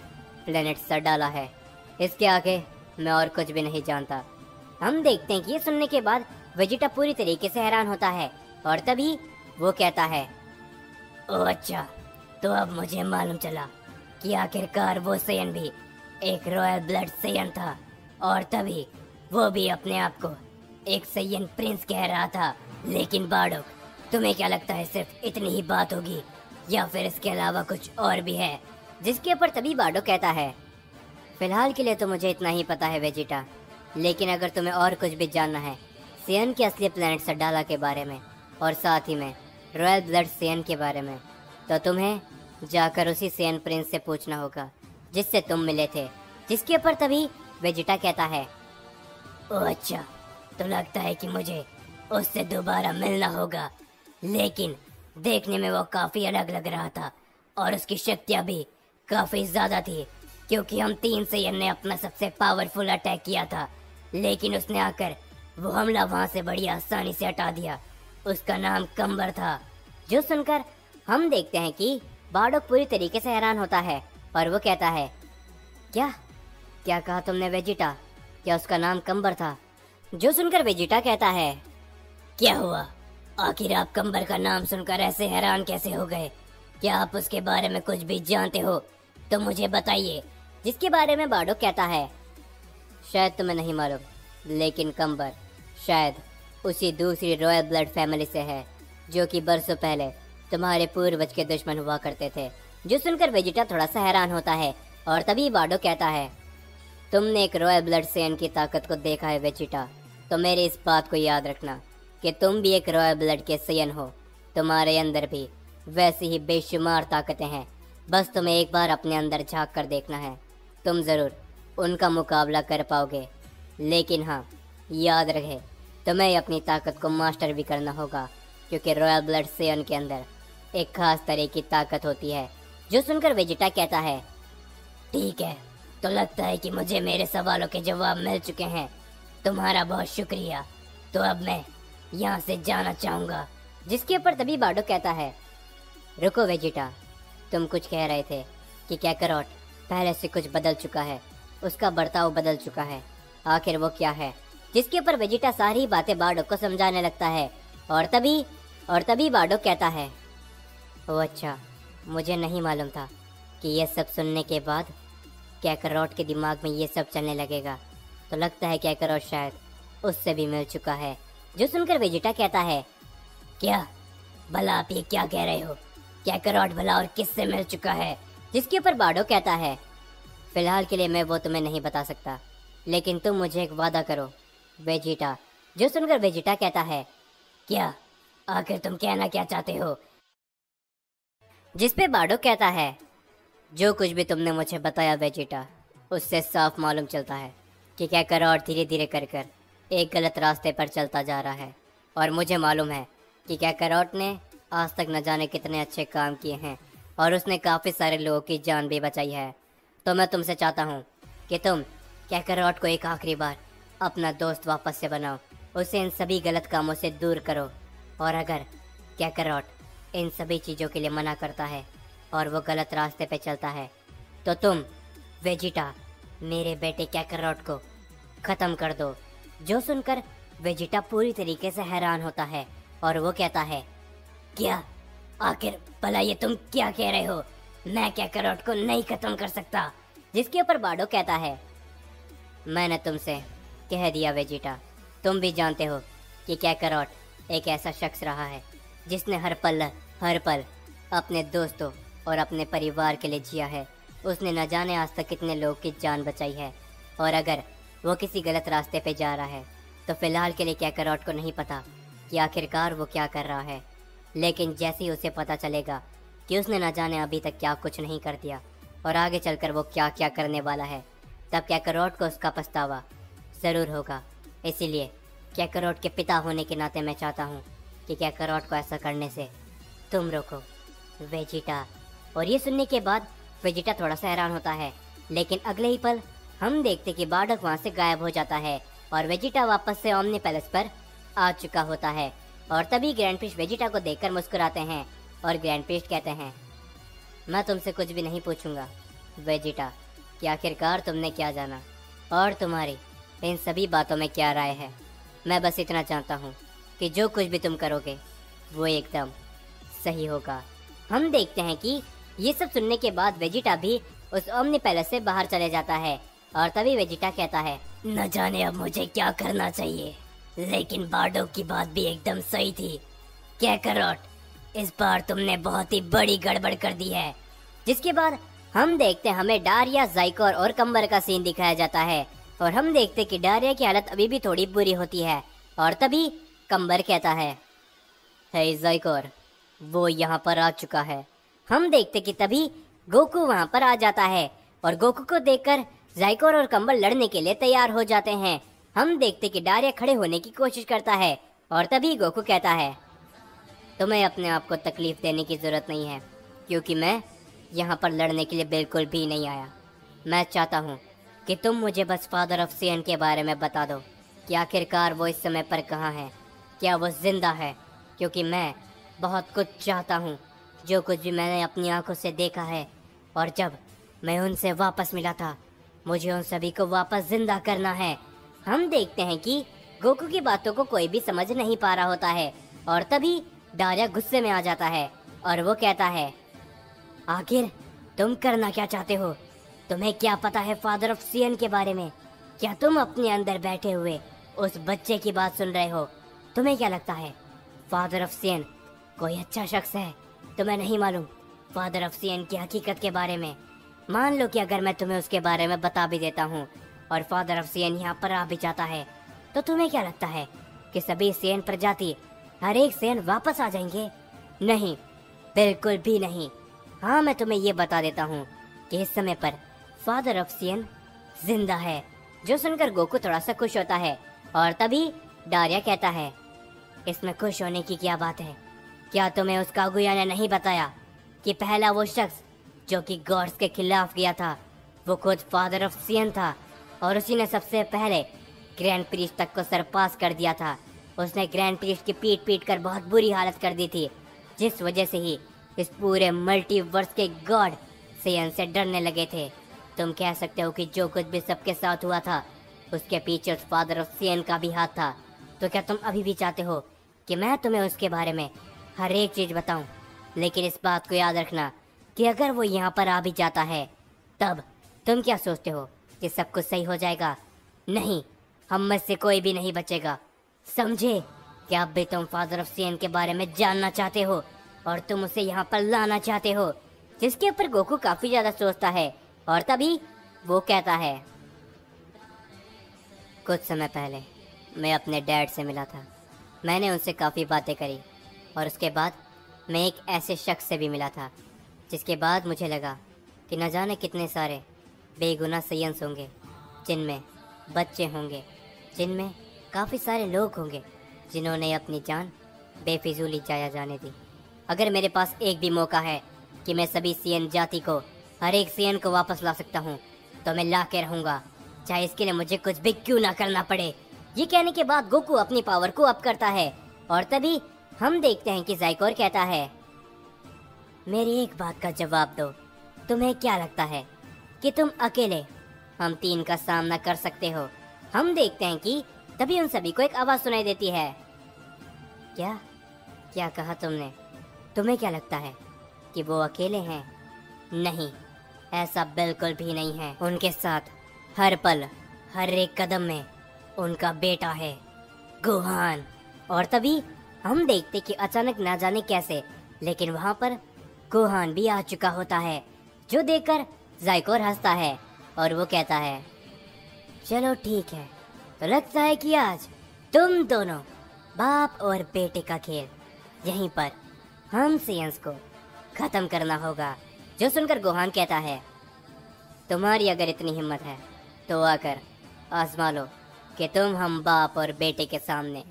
Speaker 1: प्लेनेट सडाला है। इसके आगे मैं और कुछ भी नहीं जानता। हम देखते हैं कि ये सुनने के बाद वेजिटा पूरी तरीके से हैरान होता है और तभी वो कहता है, ओह अच्छा, तो अब मुझे मालूम चला कि आखिरकार वो सेयन भी एक रॉयल ब्लड सेयन था और तभी वो भी अपने आप को एक सेयन प्रिंस कह रहा था। लेकिन बार्डोक, तुम्हें क्या लगता है सिर्फ इतनी ही बात होगी या फिर इसके अलावा कुछ और भी है? जिसके ऊपर तभी बार्डोक कहता है, फिलहाल के लिए तो मुझे इतना ही पता है वेजिटा, लेकिन अगर तुम्हें और कुछ भी जानना है सीएन के असली प्लेनेट सडाला के बारे में और साथ ही में रॉयल ब्लड सीएन के बारे में, तो तुम्हें जाकर उसी सीएन प्रिंस से पूछना होगा जिससे तुम मिले थे। जिसके ऊपर तभी वेजिटा कहता है, ओह अच्छा, तो लगता है कि मुझे उससे दोबारा मिलना होगा। लेकिन देखने में वो काफ़ी अलग लग रहा था और उसकी शक्तियाँ भी काफ़ी ज़्यादा थी, क्योंकि हम 3 सीएन ने अपना सबसे पावरफुल अटैक किया था, लेकिन उसने आकर वो हमला वहाँ से बड़ी आसानी से हटा दिया। उसका नाम कंबर था। जो सुनकर हम देखते हैं कि बार्डोक पूरी तरीके से हैरान होता है और वो कहता है, क्या क्या कहा तुमने वेजिटा? क्या उसका नाम कंबर था? जो सुनकर वेजिटा कहता है, क्या हुआ? आखिर आप कंबर का नाम सुनकर ऐसे हैरान कैसे हो गए? क्या आप उसके बारे में कुछ भी जानते हो तो मुझे बताइए। जिसके बारे में बार्डोक कहता है, शायद तुम्हें नहीं मालूम, लेकिन कंबर शायद उसी दूसरी रॉयल ब्लड फैमिली से है जो कि बरसों पहले तुम्हारे पूर्वज के दुश्मन हुआ करते थे। जो सुनकर वेजिटा थोड़ा सा हैरान होता है और तभी बार्डोक कहता है, तुमने एक रॉयल ब्लड सेयन की ताकत को देखा है वेजिटा, तो मेरी इस बात को याद रखना कि तुम भी एक रॉयल ब्लड के सेयन हो। तुम्हारे अंदर भी वैसी ही बेशुमार ताकतें हैं, बस तुम्हें एक बार अपने अंदर झांक कर देखना है। तुम ज़रूर उनका मुकाबला कर पाओगे, लेकिन हाँ, याद रहे तुम्हें अपनी ताकत को मास्टर भी करना होगा, क्योंकि रॉयल ब्लड सेयन के अंदर एक खास तरह की ताकत होती है। जो सुनकर वेजिटा कहता है, ठीक है, तो लगता है कि मुझे मेरे सवालों के जवाब मिल चुके हैं। तुम्हारा बहुत शुक्रिया। तो अब मैं यहाँ से जाना चाहूँगा। जिसके ऊपर तभी बार्डोक कहता है, रुको वेजिटा, तुम कुछ कह रहे थे कि कैकरॉट पहले से कुछ बदल चुका है, उसका बर्ताव बदल चुका है। आखिर वो क्या है? जिसके ऊपर वेजिटा सारी बातें बार्डोक को समझाने लगता है और तभी बार्डोक कहता है, ओह अच्छा, मुझे नहीं मालूम था कि ये सब सुनने के बाद कैकरॉट के दिमाग में ये सब चलने लगेगा। तो लगता है कैकरॉट शायद उससे भी मिल चुका है। जो सुनकर वेजिटा कहता है, क्या भला आप ये क्या कह रहे हो? कैकरॉट भला और किससे मिल चुका है? जिसके ऊपर बार्डो कहता है, फिलहाल के लिए मैं वो तुम्हें नहीं बता सकता, लेकिन तुम मुझे एक वादा करो वेजिटा। जो सुनकर वेजिटा कहता है, क्या आखिर तुम कहना क्या चाहते हो? जिस पे बार्डो कहता है, जो कुछ भी तुमने मुझे बताया वेजिटा, उससे साफ मालूम चलता है कि कैकरॉट धीरे धीरे कर कर एक गलत रास्ते पर चलता जा रहा है। और मुझे मालूम है कि कैकरॉट ने आज तक न जाने कितने अच्छे काम किए हैं और उसने काफ़ी सारे लोगों की जान भी बचाई है। तो मैं तुमसे चाहता हूँ कि तुम कैकरॉट को एक आखिरी बार अपना दोस्त वापस से बनाओ, उसे इन सभी गलत कामों से दूर करो। और अगर कैकरॉट इन सभी चीज़ों के लिए मना करता है और वो गलत रास्ते पे चलता है, तो तुम वेजिटा मेरे बेटे कैकरॉट को ख़त्म कर दो। जो सुनकर वेजिटा पूरी तरीके से हैरान होता है और वो कहता है, क्या आखिर भला ये तुम क्या कह रहे हो? मैं कैकरॉट को नहीं ख़त्म कर सकता। जिसके ऊपर बार्डो कहता है, मैंने तुमसे कह दिया वेजिटा, तुम भी जानते हो कि कैकरॉट एक ऐसा शख्स रहा है जिसने हर पल अपने दोस्तों और अपने परिवार के लिए जिया है। उसने न जाने आज तक कितने लोग की जान बचाई है। और अगर वो किसी गलत रास्ते पे जा रहा है तो फिलहाल के लिए कैकरॉट को नहीं पता कि आखिरकार वो क्या कर रहा है, लेकिन जैसे ही उसे पता चलेगा कि उसने न जाने अभी तक क्या कुछ नहीं कर दिया और आगे चलकर वो क्या क्या करने वाला है, तब कैकरॉट को उसका पछतावा ज़रूर होगा। इसीलिए कैकरॉट के पिता होने के नाते मैं चाहता हूँ कि कैकरॉट को ऐसा करने से तुम रोको वेजिटा। और ये सुनने के बाद वेजिटा थोड़ा सा हैरान होता है, लेकिन अगले ही पल हम देखते कि बार्डोक वहाँ से गायब हो जाता है और वेजिटा वापस से ओमनी पैलेस पर आ चुका होता है। और तभी ग्रैंड प्रिस्ट वेजिटा को देखकर मुस्कुराते हैं और ग्रैंड प्रिस्ट कहते हैं, मैं तुमसे कुछ भी नहीं पूछूंगा वेजिटा कि आखिरकार तुमने क्या जाना और तुम्हारी इन सभी बातों में क्या राय है। मैं बस इतना जानता हूँ कि जो कुछ भी तुम करोगे वो एकदम सही होगा। हम देखते हैं कि ये सब सुनने के बाद वेजिटा भी उस ओमनी पैलेस से बाहर चले जाता है और तभी वेजिटा कहता है, न जाने अब मुझे क्या करना चाहिए, लेकिन बार्डोक की बात भी एकदम सही थी। कैकरॉट, इस बार तुमने बहुत ही बड़ी गड़बड़ कर दी है। जिसके बाद हम देखते हैं हमें डारिया, ज़ाइकोर और कंबर का सीन दिखाया जाता है और हम देखते कि डारिया की हालत अभी भी थोड़ी बुरी होती है। और तभी कंबर कहता है, हे ज़ाइकोर, वो यहाँ पर आ चुका है। हम देखते कि तभी गोकू वहाँ पर आ जाता है और गोकू को देखकर ज़ाइकोर और कंबर लड़ने के लिए तैयार हो जाते हैं। हम देखते कि डारिया खड़े होने की कोशिश करता है और तभी गोकू कहता है, तुम्हें अपने आप को तकलीफ देने की ज़रूरत नहीं है, क्योंकि मैं यहाँ पर लड़ने के लिए बिल्कुल भी नहीं आया। मैं चाहता हूँ कि तुम मुझे बस फादर ऑफ सियन के बारे में बता दो कि आखिरकार वो इस समय पर कहाँ है, क्या वो जिंदा है? क्योंकि मैं बहुत कुछ चाहता हूँ, जो कुछ भी मैंने अपनी आंखों से देखा है और जब मैं उनसे वापस मिला था, मुझे उन सभी को वापस जिंदा करना है। हम देखते हैं कि गोकू की बातों को कोई भी समझ नहीं पा रहा होता है और तभी डारिया गुस्से में आ जाता है और वो कहता है, आखिर तुम करना क्या चाहते हो? तुम्हें क्या पता है फादर ऑफ सियन के बारे में? क्या तुम अपने अंदर बैठे हुए उस बच्चे की बात सुन रहे हो? तुम्हें क्या लगता है फादर ऑफ सियन कोई अच्छा शख्स है? तुम्हें नहीं मालूम फादर ऑफ सियन की हकीकत के बारे में? मान लो कि अगर मैं तुम्हें उसके बारे में बता भी देता हूँ और फादर ऑफ सियन यहाँ पर आ भी जाता है, तो तुम्हें क्या लगता है कि सभी सियन प्रजाति, हर एक सियन वापस आ जाएंगे? नहीं, बिल्कुल भी नहीं। हाँ, मैं तुम्हें ये बता देता हूँ कि इस समय पर फादर ऑफ सियन जिंदा है। जो सुनकर गोकू थोड़ा सा खुश होता है और तभी डारिया कहता है, इसमें खुश होने की क्या बात है? क्या तुम्हें उस कागुया ने नहीं बताया कि पहला वो शख्स जो कि गॉड्स के खिलाफ गया था वो खुद फादर ऑफ सियन था और उसी ने सबसे पहले ग्रैंड प्रीस्ट तक को सरपास कर दिया था। उसने ग्रैंड प्रीस्ट की पीट पीट कर बहुत बुरी हालत कर दी थी, जिस वजह से ही इस पूरे मल्टीवर्स के गॉड सियन से डरने लगे थे। तुम कह सकते हो कि जो कुछ भी सबके साथ हुआ था उसके पीछे उस फादर ऑफ सियन का भी हाथ था। तो क्या तुम अभी भी चाहते हो कि मैं तुम्हें उसके बारे में हर एक चीज़ बताऊं? लेकिन इस बात को याद रखना कि अगर वो यहाँ पर आ भी जाता है, तब तुम क्या सोचते हो कि सब कुछ सही हो जाएगा? नहीं, हम में से कोई भी नहीं बचेगा, समझे? क्या अब भी तुम फादर ऑफ सेन के बारे में जानना चाहते हो और तुम उसे यहाँ पर लाना चाहते हो? जिसके ऊपर गोकू काफी ज्यादा सोचता है और तभी वो कहता है, कुछ समय पहले मैं अपने डैड से मिला था। मैंने उनसे काफ़ी बातें करी और उसके बाद मैं एक ऐसे शख्स से भी मिला था जिसके बाद मुझे लगा कि न जाने कितने सारे बेगुनाह सयंस होंगे, जिनमें बच्चे होंगे, जिनमें काफ़ी सारे लोग होंगे जिन्होंने अपनी जान बेफिजूली जाया जाने दी। अगर मेरे पास एक भी मौका है कि मैं सभी सीएन जाति को, हर एक सीएन को वापस ला सकता हूँ, तो मैं ला के रहूँगा, चाहे इसके लिए मुझे कुछ भी क्यों ना करना पड़े। ये कहने के बाद गोकू अपनी पावर को अप करता है और तभी हम देखते हैं कि ज़ाइकोर कहता है, मेरी एक बात का जवाब दो, तुम्हें क्या लगता है कि तुम अकेले हम 3 का सामना कर सकते हो? हम देखते हैं कि तभी उन सभी को एक आवाज़ सुनाई देती है। क्या क्या कहा तुमने? तुम्हें क्या लगता है कि वो अकेले हैं? नहीं, ऐसा बिल्कुल भी नहीं है। उनके साथ हर पल, हर एक कदम में उनका बेटा है, गोहान। और तभी हम देखते कि अचानक ना जाने कैसे, लेकिन वहाँ पर गोहान भी आ चुका होता है, जो देखकर ज़ाइकोर हंसता है और वो कहता है, चलो ठीक है, तो लगता है कि आज तुम दोनों बाप और बेटे का खेल यहीं पर हम सेयंस को खत्म करना होगा। जो सुनकर गोहान कहता है, तुम्हारी अगर इतनी हिम्मत है तो आकर आजमा लो कि तुम हम बाप और बेटे के सामने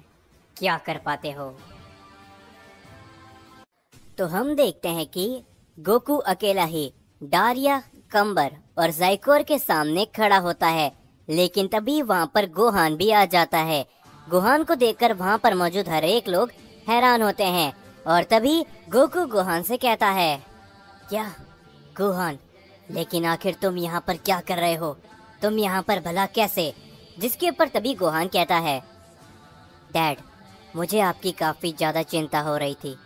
Speaker 1: क्या कर पाते हो। तो हम देखते हैं कि गोकू अकेला ही डारिया, कंबर और ज़ाइकोर के सामने खड़ा होता है, लेकिन तभी वहां पर गोहान भी आ जाता है। गोहान को देखकर वहां पर मौजूद हर एक लोग हैरान होते हैं और तभी गोकू गोहान से कहता है, क्या गोहान, लेकिन आखिर तुम यहाँ पर क्या कर रहे हो? तुम यहाँ पर भला कैसे? जिसके ऊपर तभी गोहान कहता है, डैड, मुझे आपकी काफ़ी ज़्यादा चिंता हो रही थी।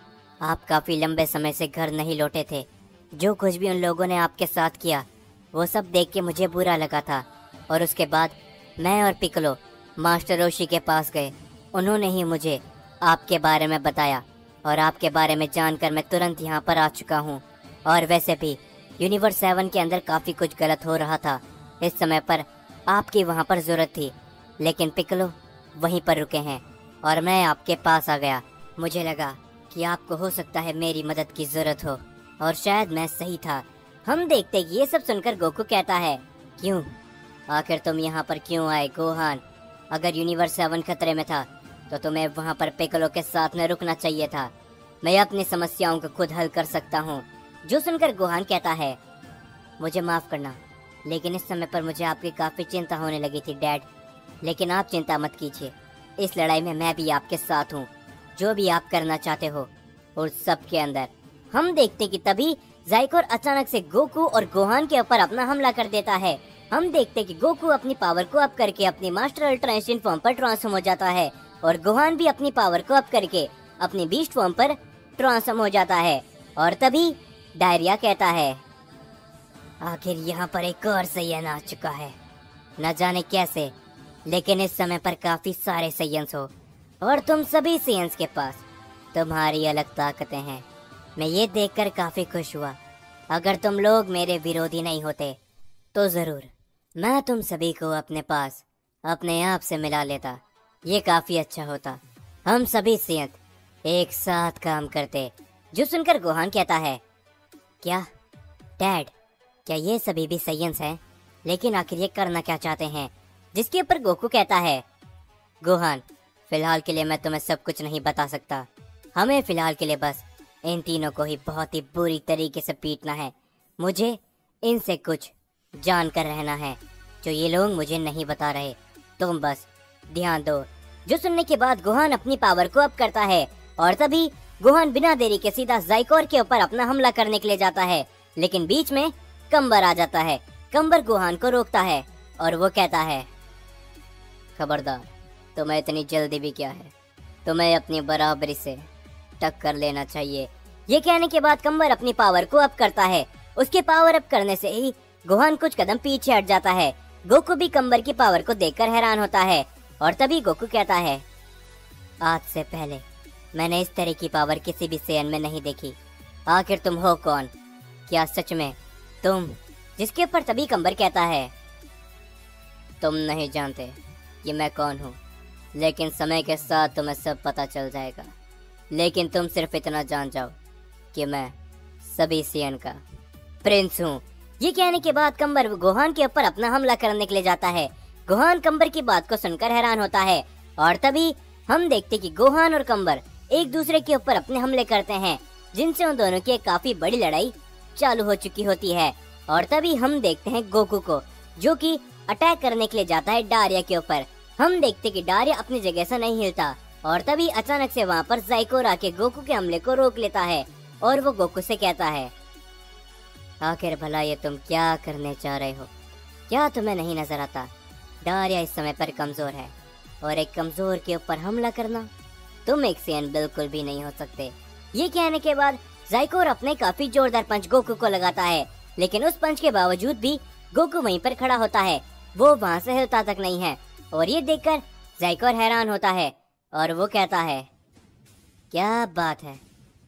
Speaker 1: आप काफ़ी लंबे समय से घर नहीं लौटे थे। जो कुछ भी उन लोगों ने आपके साथ किया वो सब देख के मुझे बुरा लगा था और उसके बाद मैं और पिकलो मास्टर रोशी के पास गए। उन्होंने ही मुझे आपके बारे में बताया और आपके बारे में जानकर मैं तुरंत यहाँ पर आ चुका हूँ। और वैसे भी यूनिवर्स 7 के अंदर काफ़ी कुछ गलत हो रहा था। इस समय पर आपकी वहाँ पर ज़रूरत थी, लेकिन पिकलो वहीं पर रुके हैं और मैं आपके पास आ गया। मुझे लगा कि आपको हो सकता है मेरी मदद की ज़रूरत हो और शायद मैं सही था। हम देखते कि ये सब सुनकर गोकू कहता है, क्यों? आखिर तुम यहाँ पर क्यों आए गोहान? अगर यूनिवर्स 7 खतरे में था तो तुम्हें वहाँ पर पिकलो के साथ में रुकना चाहिए था। मैं अपनी समस्याओं को खुद हल कर सकता हूँ। जो सुनकर गोहान कहता है, मुझे माफ़ करना, लेकिन इस समय पर मुझे आपकी काफ़ी चिंता होने लगी थी डैड। लेकिन आप चिंता मत कीजिए, इस लड़ाई में मैं भी आपके साथ हूँ। जो भी आप करना चाहते हो और सब के अंदर। हम देखते कि तभी ज़ाइकोर अचानक से गोकू और गोहान के ऊपर अपना हमला कर देता है। हम देखते कि गोकू अपनी पावर को अप करके अपनी मास्टर अल्ट्रा इंस्टेंट फॉर्म पर ट्रांसफॉर्म हो जाता है और गोहान भी अपनी पावर को अप करके अपनी बीस्ट फॉर्म पर ट्रांसफॉर्म हो जाता है। और तभी डायरिया कहता है, आखिर यहाँ पर एक और सैयन आ चुका है, न जाने कैसे, लेकिन इस समय पर काफी सारे सैयंस हो और तुम सभी सैयंस के पास तुम्हारी अलग ताकतें हैं। मैं ये देखकर काफी खुश हुआ। अगर तुम लोग मेरे विरोधी नहीं होते तो जरूर मैं तुम सभी को अपने पास अपने आप से मिला लेता। ये काफी अच्छा होता। हम सभी सैयंस एक साथ काम करते। जो सुनकर गोहान कहता है, क्या डैड, क्या ये सभी भी सैयंस हैं? लेकिन आखिर ये करना क्या चाहते हैं? जिसके ऊपर गोकू कहता है, गोहान, फिलहाल के लिए मैं तुम्हें सब कुछ नहीं बता सकता। हमें फिलहाल के लिए बस इन तीनों को ही बहुत ही बुरी तरीके से पीटना है। मुझे इनसे कुछ जान कर रहना है जो ये लोग मुझे नहीं बता रहे। तुम बस ध्यान दो। जो सुनने के बाद गोहान अपनी पावर को अप करता है और तभी गोहान बिना देरी के सीधा ज़ाइकोर के ऊपर अपना हमला करने के लिए जाता है, लेकिन बीच में कंबर आ जाता है। कंबर गोहान को रोकता है और वो कहता है, खबरदार, तुम्हें इतनी जल्दी भी क्या है? तुम्हें अपनी बराबरी से टक्कर लेना चाहिए। ये कहने के बाद कंबर अपनी पावर को अप करता है। उसके पावर अप करने से ही गोहान कुछ कदम पीछे हट जाता है गोकू भी कंबर की पावर को देखकर हैरान होता है और तभी गोकू कहता है, आज से पहले मैंने इस तरह की पावर किसी भी सेयन में नहीं देखी। आखिर तुम हो कौन? क्या सच में तुम? जिसके ऊपर तभी कंबर कहता है, तुम नहीं जानते कि मैं कौन हूँ, लेकिन समय के साथ तुम्हें सब पता चल जाएगा। लेकिन तुम सिर्फ इतना जान जाओ कि मैं सभी सेयन का प्रिंस हूँ। ये कहने के बाद कंबर गोहान के ऊपर अपना हमला करने के लिए जाता है। गोहान कंबर की बात को सुनकर हैरान होता है और तभी हम देखते कि गोहान और कंबर एक दूसरे के ऊपर अपने हमले करते हैं, जिनसे उन दोनों की एक काफी बड़ी लड़ाई चालू हो चुकी होती है। और तभी हम देखते हैं गोकू को, जो कि अटैक करने के लिए जाता है डारिया के ऊपर। हम देखते कि डारिया अपनी जगह से नहीं हिलता और तभी अचानक से वहाँ पर जाइकोर आके गोकू के हमले को रोक लेता है और वो गोकू से कहता है, आखिर भला ये तुम क्या करने चाह रहे हो? क्या तुम्हें नहीं नजर आता डारिया इस समय पर कमजोर है और एक कमजोर के ऊपर हमला करना? तुम एक सेयन बिल्कुल भी नहीं हो सकते। ये कहने के बाद जाइकोर अपने काफी जोरदार पंच गोकू को लगाता है, लेकिन उस पंच के बावजूद भी गोकू वहीं पर खड़ा होता है। वो वहाँ से हिलता तक नहीं है और ये देखकर जाइकोर हैरान होता है और वो कहता है, क्या बात है,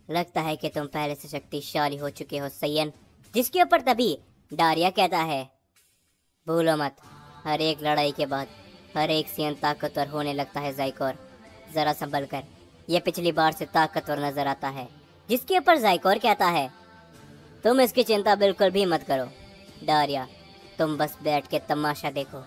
Speaker 1: लगता है कि तुम पहले से शक्तिशाली हो चुके हो सेयन। जिसके ऊपर तभी डारिया कहता है, भूलो मत, हर एक लड़ाई के बाद हर एक सेयन ताकतवर होने लगता है जाइकोर, जरा संभल कर, ये पिछली बार से ताकतवर नजर आता है। जिसके ऊपर जाइकोर कहता है, तुम इसकी चिंता बिल्कुल भी मत करो डारिया, तुम बस बैठ के तमाशा देखो,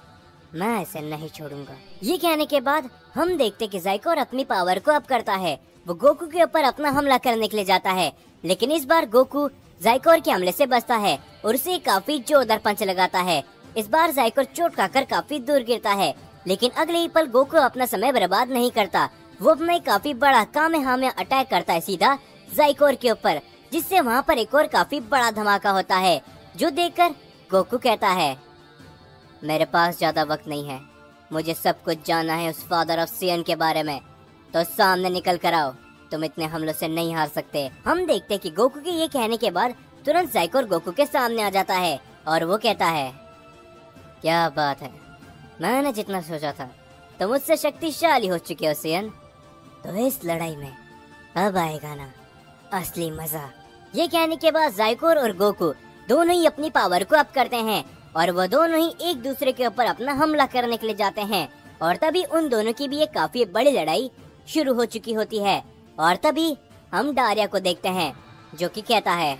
Speaker 1: मैं ऐसे नहीं छोड़ूंगा। ये कहने के बाद हम देखते कि जाइकोर अपनी पावर को अप करता है। वो गोकू के ऊपर अपना हमला करने के लिए जाता है, लेकिन इस बार गोकू जाइकोर के हमले से बचता है और उसे काफी जोरदार पंच लगाता है। इस बार जाइकोर चोट खाकर काफी दूर गिरता है, लेकिन अगले ही पल गोकू अपना समय बर्बाद नहीं करता। वो अपना एक काफी बड़ा कामेहामेहा अटैक करता है सीधा जाइकोर के ऊपर, जिससे वहाँ पर एक और काफी बड़ा धमाका होता है, जो देखकर गोकू कहता है, मेरे पास ज्यादा वक्त नहीं है, मुझे सब कुछ जानना है उस फादर ऑफ सेयन के बारे में, तो सामने निकल कर आओ, तुम इतने हमलों से नहीं हार सकते। हम देखते कि गोकू के ये कहने के बाद तुरंत जाइकोर गोकू के सामने आ जाता है और वो कहता है, क्या बात है, मैंने जितना सोचा था तुम मुझसे शक्तिशाली हो चुके हो सेयन, तो इस लड़ाई में अब आएगा ना असली मजा। ये कहने के बाद जाइकोर और गोकू दोनों ही अपनी पावर को अप करते हैं और वो दोनों ही एक दूसरे के ऊपर अपना हमला करने के लिए जाते हैं और तभी उन दोनों की भी एक काफी बड़ी लड़ाई शुरू हो चुकी होती है। और तभी हम डारिया को देखते हैं, जो कि कहता है,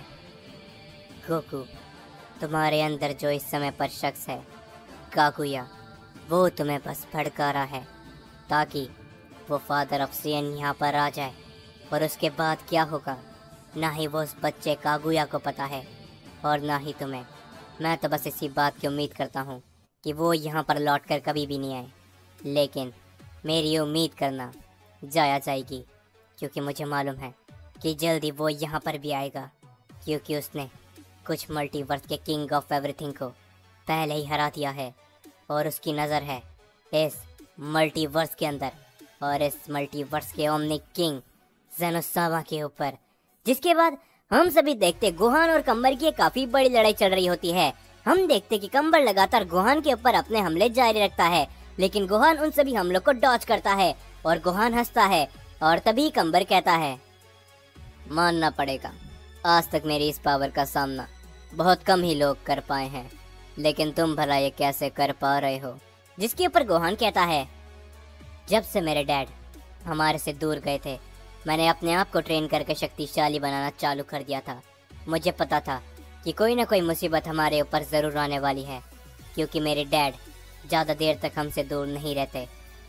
Speaker 1: गोकू, तुम्हारे अंदर जो इस समय पर शख्स है कागुया, वो तुम्हें बस भड़का रहा है ताकि वो फादर ऑफ सेयन यहाँ पर आ जाए, और उसके बाद क्या होगा ना ही वो उस बच्चे कागुया को पता है और ना ही तुम्हें। मैं तो बस इसी बात की उम्मीद करता हूँ कि वो यहाँ पर लौटकर कभी भी नहीं आए, लेकिन मेरी उम्मीद करना जाया जाएगी, क्योंकि मुझे मालूम है कि जल्दी वो यहाँ पर भी आएगा, क्योंकि उसने कुछ मल्टीवर्स के किंग ऑफ एवरीथिंग को पहले ही हरा दिया है और उसकी नज़र है इस मल्टीवर्स के अंदर और इस मल्टीवर्स के ओमनी किंग ज़ेनोसावा के ऊपर। जिसके बाद हम सभी देखते गोहान और कंबर की काफी बड़ी लड़ाई चल रही होती है। हम देखते कि कंबर लगातार गोहान के ऊपर अपने हमले जारी रखता है, लेकिन गोहान उन सभी हमलों को डॉज करता है और गोहान हंसता है और तभी कंबर कहता है, मानना पड़ेगा, आज तक मेरी इस पावर का सामना बहुत कम ही लोग कर पाए हैं, लेकिन तुम भला ये कैसे कर पा रहे हो? जिसके ऊपर गोहान कहता है, जब से मेरे डैड हमारे से दूर गए थे, मैंने अपने आप को ट्रेन करके शक्तिशाली बनाना चालू कर दिया था। मुझे पता था कि कोई ना कोई मुसीबत हमारे ऊपर ज़रूर आने वाली है, क्योंकि मेरे डैड ज़्यादा देर तक हमसे दूर नहीं रहते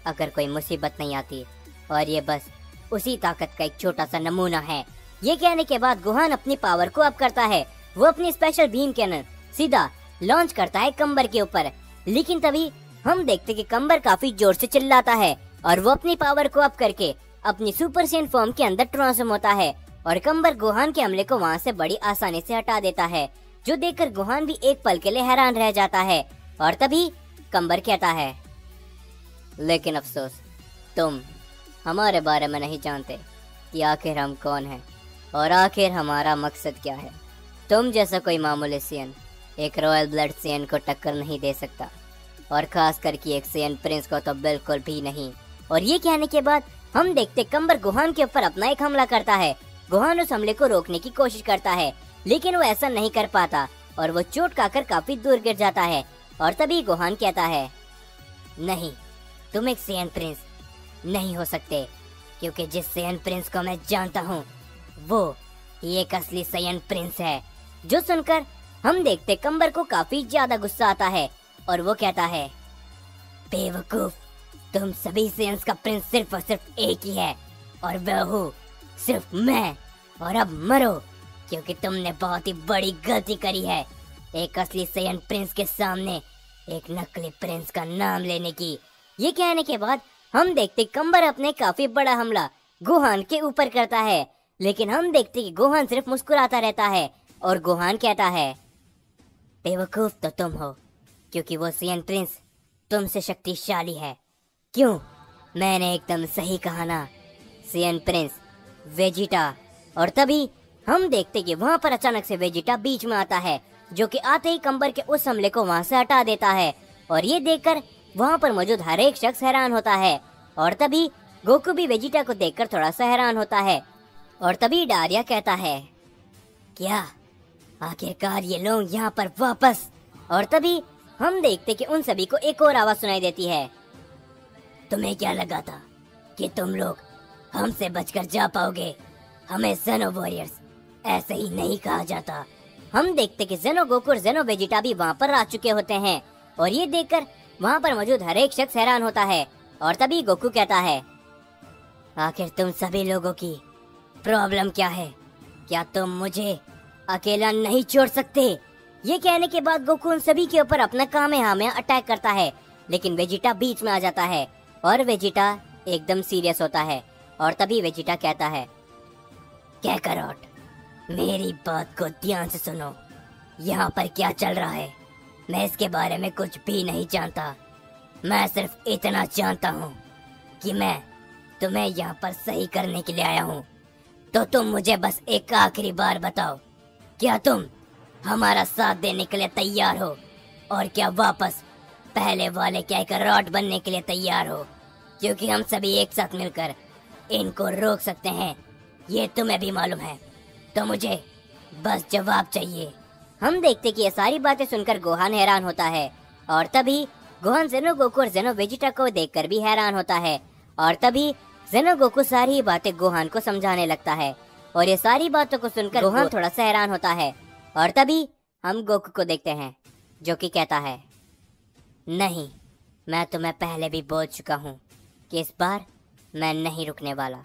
Speaker 1: अगर कोई मुसीबत नहीं आती, और ये बस उसी ताकत का एक छोटा सा नमूना है। ये कहने के बाद गोहान अपनी पावर को अप करता है। वो अपनी स्पेशल बीम कैनन सीधा लॉन्च करता है कंबर के ऊपर, लेकिन तभी हम देखते कि कंबर काफी जोर से चिल्लाता है और वो अपनी पावर को अप करके अपनी सुपर सेन फॉर्म के अंदर ट्रांसफॉर्म होता है और कंबर गोहान के हमले को वहाँ से बड़ी आसानी से हटा देता है, जो देखकर गोहान भी एक पल के लिए हैरान रह जाता है। और तभी कंबर कहता है, लेकिन अफसोस, तुम हमारे बारे में नहीं जानते कि आखिर हम कौन हैं और आखिर हमारा मकसद क्या है। तुम जैसा कोई मामूली सेयन एक रॉयल ब्लड सेयन को टक्कर नहीं दे सकता। और खास करके एक सेयन प्रिंस को तो बिल्कुल भी नहीं। और ये कहने के बाद हम देखते कंबर गोहान के ऊपर अपना एक हमला करता है। गोहान उस हमले को रोकने की कोशिश करता है, लेकिन वो ऐसा नहीं कर पाता और वो चोट खाकर काफी दूर गिर जाता है। और तभी गोहान कहता है, नहीं, तुम एक सेयन प्रिंस नहीं हो सकते, क्योंकि जिस सेयन प्रिंस को मैं जानता हूँ वो एक असली सेयन प्रिंस है। जो सुनकर हम देखते कंबर को काफी ज्यादा गुस्सा आता है और वो कहता है, बेवकूफ, तुम सभी सेयन्स का प्रिंस सिर्फ और सिर्फ एक ही है और वह हूँ सिर्फ मैं। और अब मरो, क्योंकि तुमने बहुत ही बड़ी गलती करी है एक असली सेयन प्रिंस के सामने एक नकली प्रिंस का नाम लेने की। ये कहने के बाद हम देखते कंबर अपने काफी बड़ा हमला गोहान के ऊपर करता है, लेकिन हम देखते कि गोहान सिर्फ मुस्कुराता रहता है और गोहान कहता है, बेवकूफ तो तुम हो, क्योंकि वो सेयन प्रिंस तुमसे शक्तिशाली है। क्यों? मैंने एकदम सही कहा ना, सेयन प्रिंस वेजिटा। और तभी हम देखते कि वहाँ पर अचानक से वेजिटा बीच में आता है, जो कि आते ही कंबर के उस हमले को वहाँ से हटा देता है। और ये देखकर वहाँ पर मौजूद हर एक शख्स हैरान होता है। और तभी गोकू भी वेजिटा को देखकर थोड़ा सा हैरान होता है। और तभी डारिया कहता है, क्या आखिरकार ये लोग यहाँ पर वापस? और तभी हम देखते कि उन सभी को एक और आवाज सुनाई देती है, तुम्हें क्या लगा था कि तुम लोग हमसे बचकर जा पाओगे? हमें ज़ेनो वॉरियर्स ऐसे ही नहीं कहा जाता। हम देखते कि ज़ेनो गोकू और ज़ेनो वेजिटा भी वहाँ पर आ चुके होते हैं। और ये देखकर वहाँ पर मौजूद हर एक शख्स हैरान होता है। और तभी गोकू कहता है, आखिर तुम सभी लोगों की प्रॉब्लम क्या है? क्या तुम मुझे अकेला नहीं छोड़ सकते? ये कहने के बाद गोकू उन सभी के ऊपर अपना कामेहामेहा अटैक करता है, लेकिन वेजिटा बीच में आ जाता है और वेजिटा एकदम सीरियस होता है। और तभी वेजिटा कहता है, कैकरॉट, मेरी बात को ध्यान से सुनो। यहाँ पर क्या चल रहा है मैं इसके बारे में कुछ भी नहीं जानता। मैं सिर्फ इतना जानता हूँ कि मैं तुम्हें यहाँ पर सही करने के लिए आया हूँ। तो तुम मुझे बस एक आखिरी बार बताओ, क्या तुम हमारा साथ देने के लिए तैयार हो? और क्या वापस पहले वाले कैकरॉट बनने के लिए तैयार हो? क्योंकि हम सभी एक साथ मिलकर इनको रोक सकते हैं, ये तुम्हें भी मालूम है। तो मुझे बस जवाब चाहिए। हम देखते कि ये सारी बातें सुनकर गोहान हैरान होता है। और तभी गोहान ज़ेनो गोकू और ज़ेनो वेजिटा को देखकर भी हैरान होता है। और तभी ज़ेनो गोकू सारी बातें गोहान को समझाने लगता है। और ये सारी बातों को सुनकर गोहान थोड़ा सा हैरान होता है। और तभी हम गोकू को देखते हैं, जो कि कहता है, नहीं, मैं तुम्हें पहले भी बोल चुका हूँ कि इस बार मैं नहीं रुकने वाला,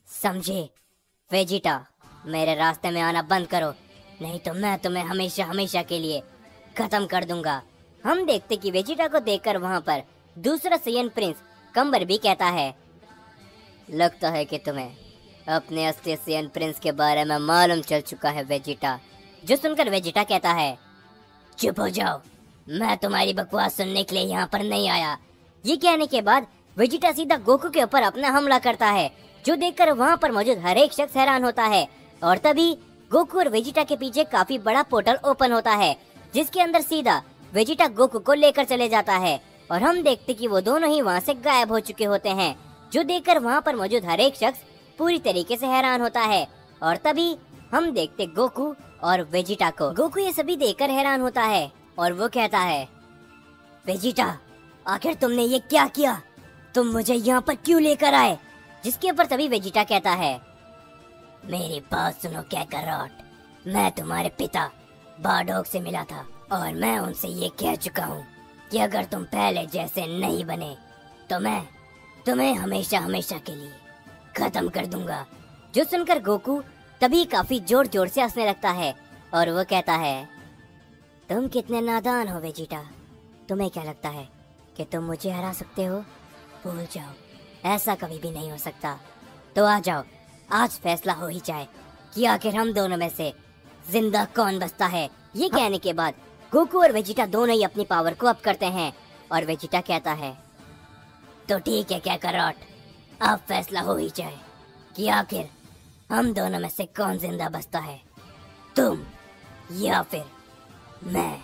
Speaker 1: समझे? वेजिटा, मेरे रास्ते में आना बंद करो, नहीं तो मैं तुम्हें हमेशा हमेशा के लिए खत्म कर दूंगा। हम देखते कि वेजिटा को देखकर वहाँ पर दूसरा सेयन प्रिंस कंबर भी कहता है, लगता है कि तुम्हें अपने असली सेयन प्रिंस के बारे में मालूम चल चुका है वेजिटा। जो सुनकर वेजिटा कहता है, चुप हो जाओ, मैं तुम्हारी बकवास सुनने के लिए यहाँ पर नहीं आया। ये कहने के बाद वेजिटा सीधा गोकू के ऊपर अपना हमला करता है, जो देखकर वहाँ पर मौजूद हर एक शख्स हैरान होता है। और तभी गोकू और वेजिटा के पीछे काफी बड़ा पोर्टल ओपन होता है, जिसके अंदर सीधा वेजिटा गोकू को लेकर चले जाता है। और हम देखते कि वो दोनों ही वहाँ से गायब हो चुके होते हैं, जो देखकर वहाँ पर मौजूद हर एक शख्स पूरी तरीके से हैरान होता है। और तभी हम देखते गोकू और वेजिटा को। गोकू ये सभी देखकर हैरान होता है और वो कहता है, वेजिटा, आखिर तुमने ये क्या किया? तुम मुझे यहाँ पर क्यों लेकर आए? जिसके ऊपर तभी वेजिटा कहता है, मेरी बात सुनो कैकरॉट, मैं तुम्हारे पिता बारडॉग से मिला था और मैं उनसे ये कह चुका हूँ कि अगर तुम पहले जैसे नहीं बने तो मैं तुम्हें हमेशा हमेशा के लिए खत्म कर दूंगा। जो सुनकर गोकू तभी काफी जोर जोर से हंसने लगता है और वो कहता है, तुम कितने नादान हो वेजिटा, तुम्हें क्या लगता है कि तुम मुझे हरा सकते हो? भूल जाओ, ऐसा कभी भी नहीं हो सकता। तो आ जाओ, आज फैसला हो ही जाए कि आखिर हम दोनों में से जिंदा कौन बचता है। ये कहने के बाद गोकू और वेजिटा दोनों ही अपनी पावर को अप करते हैं और वेजिटा कहता है, तो ठीक है कैकरॉट, अब फैसला हो ही जाए कि आखिर हम दोनों में से कौन जिंदा बचता है, तुम या फिर मैं।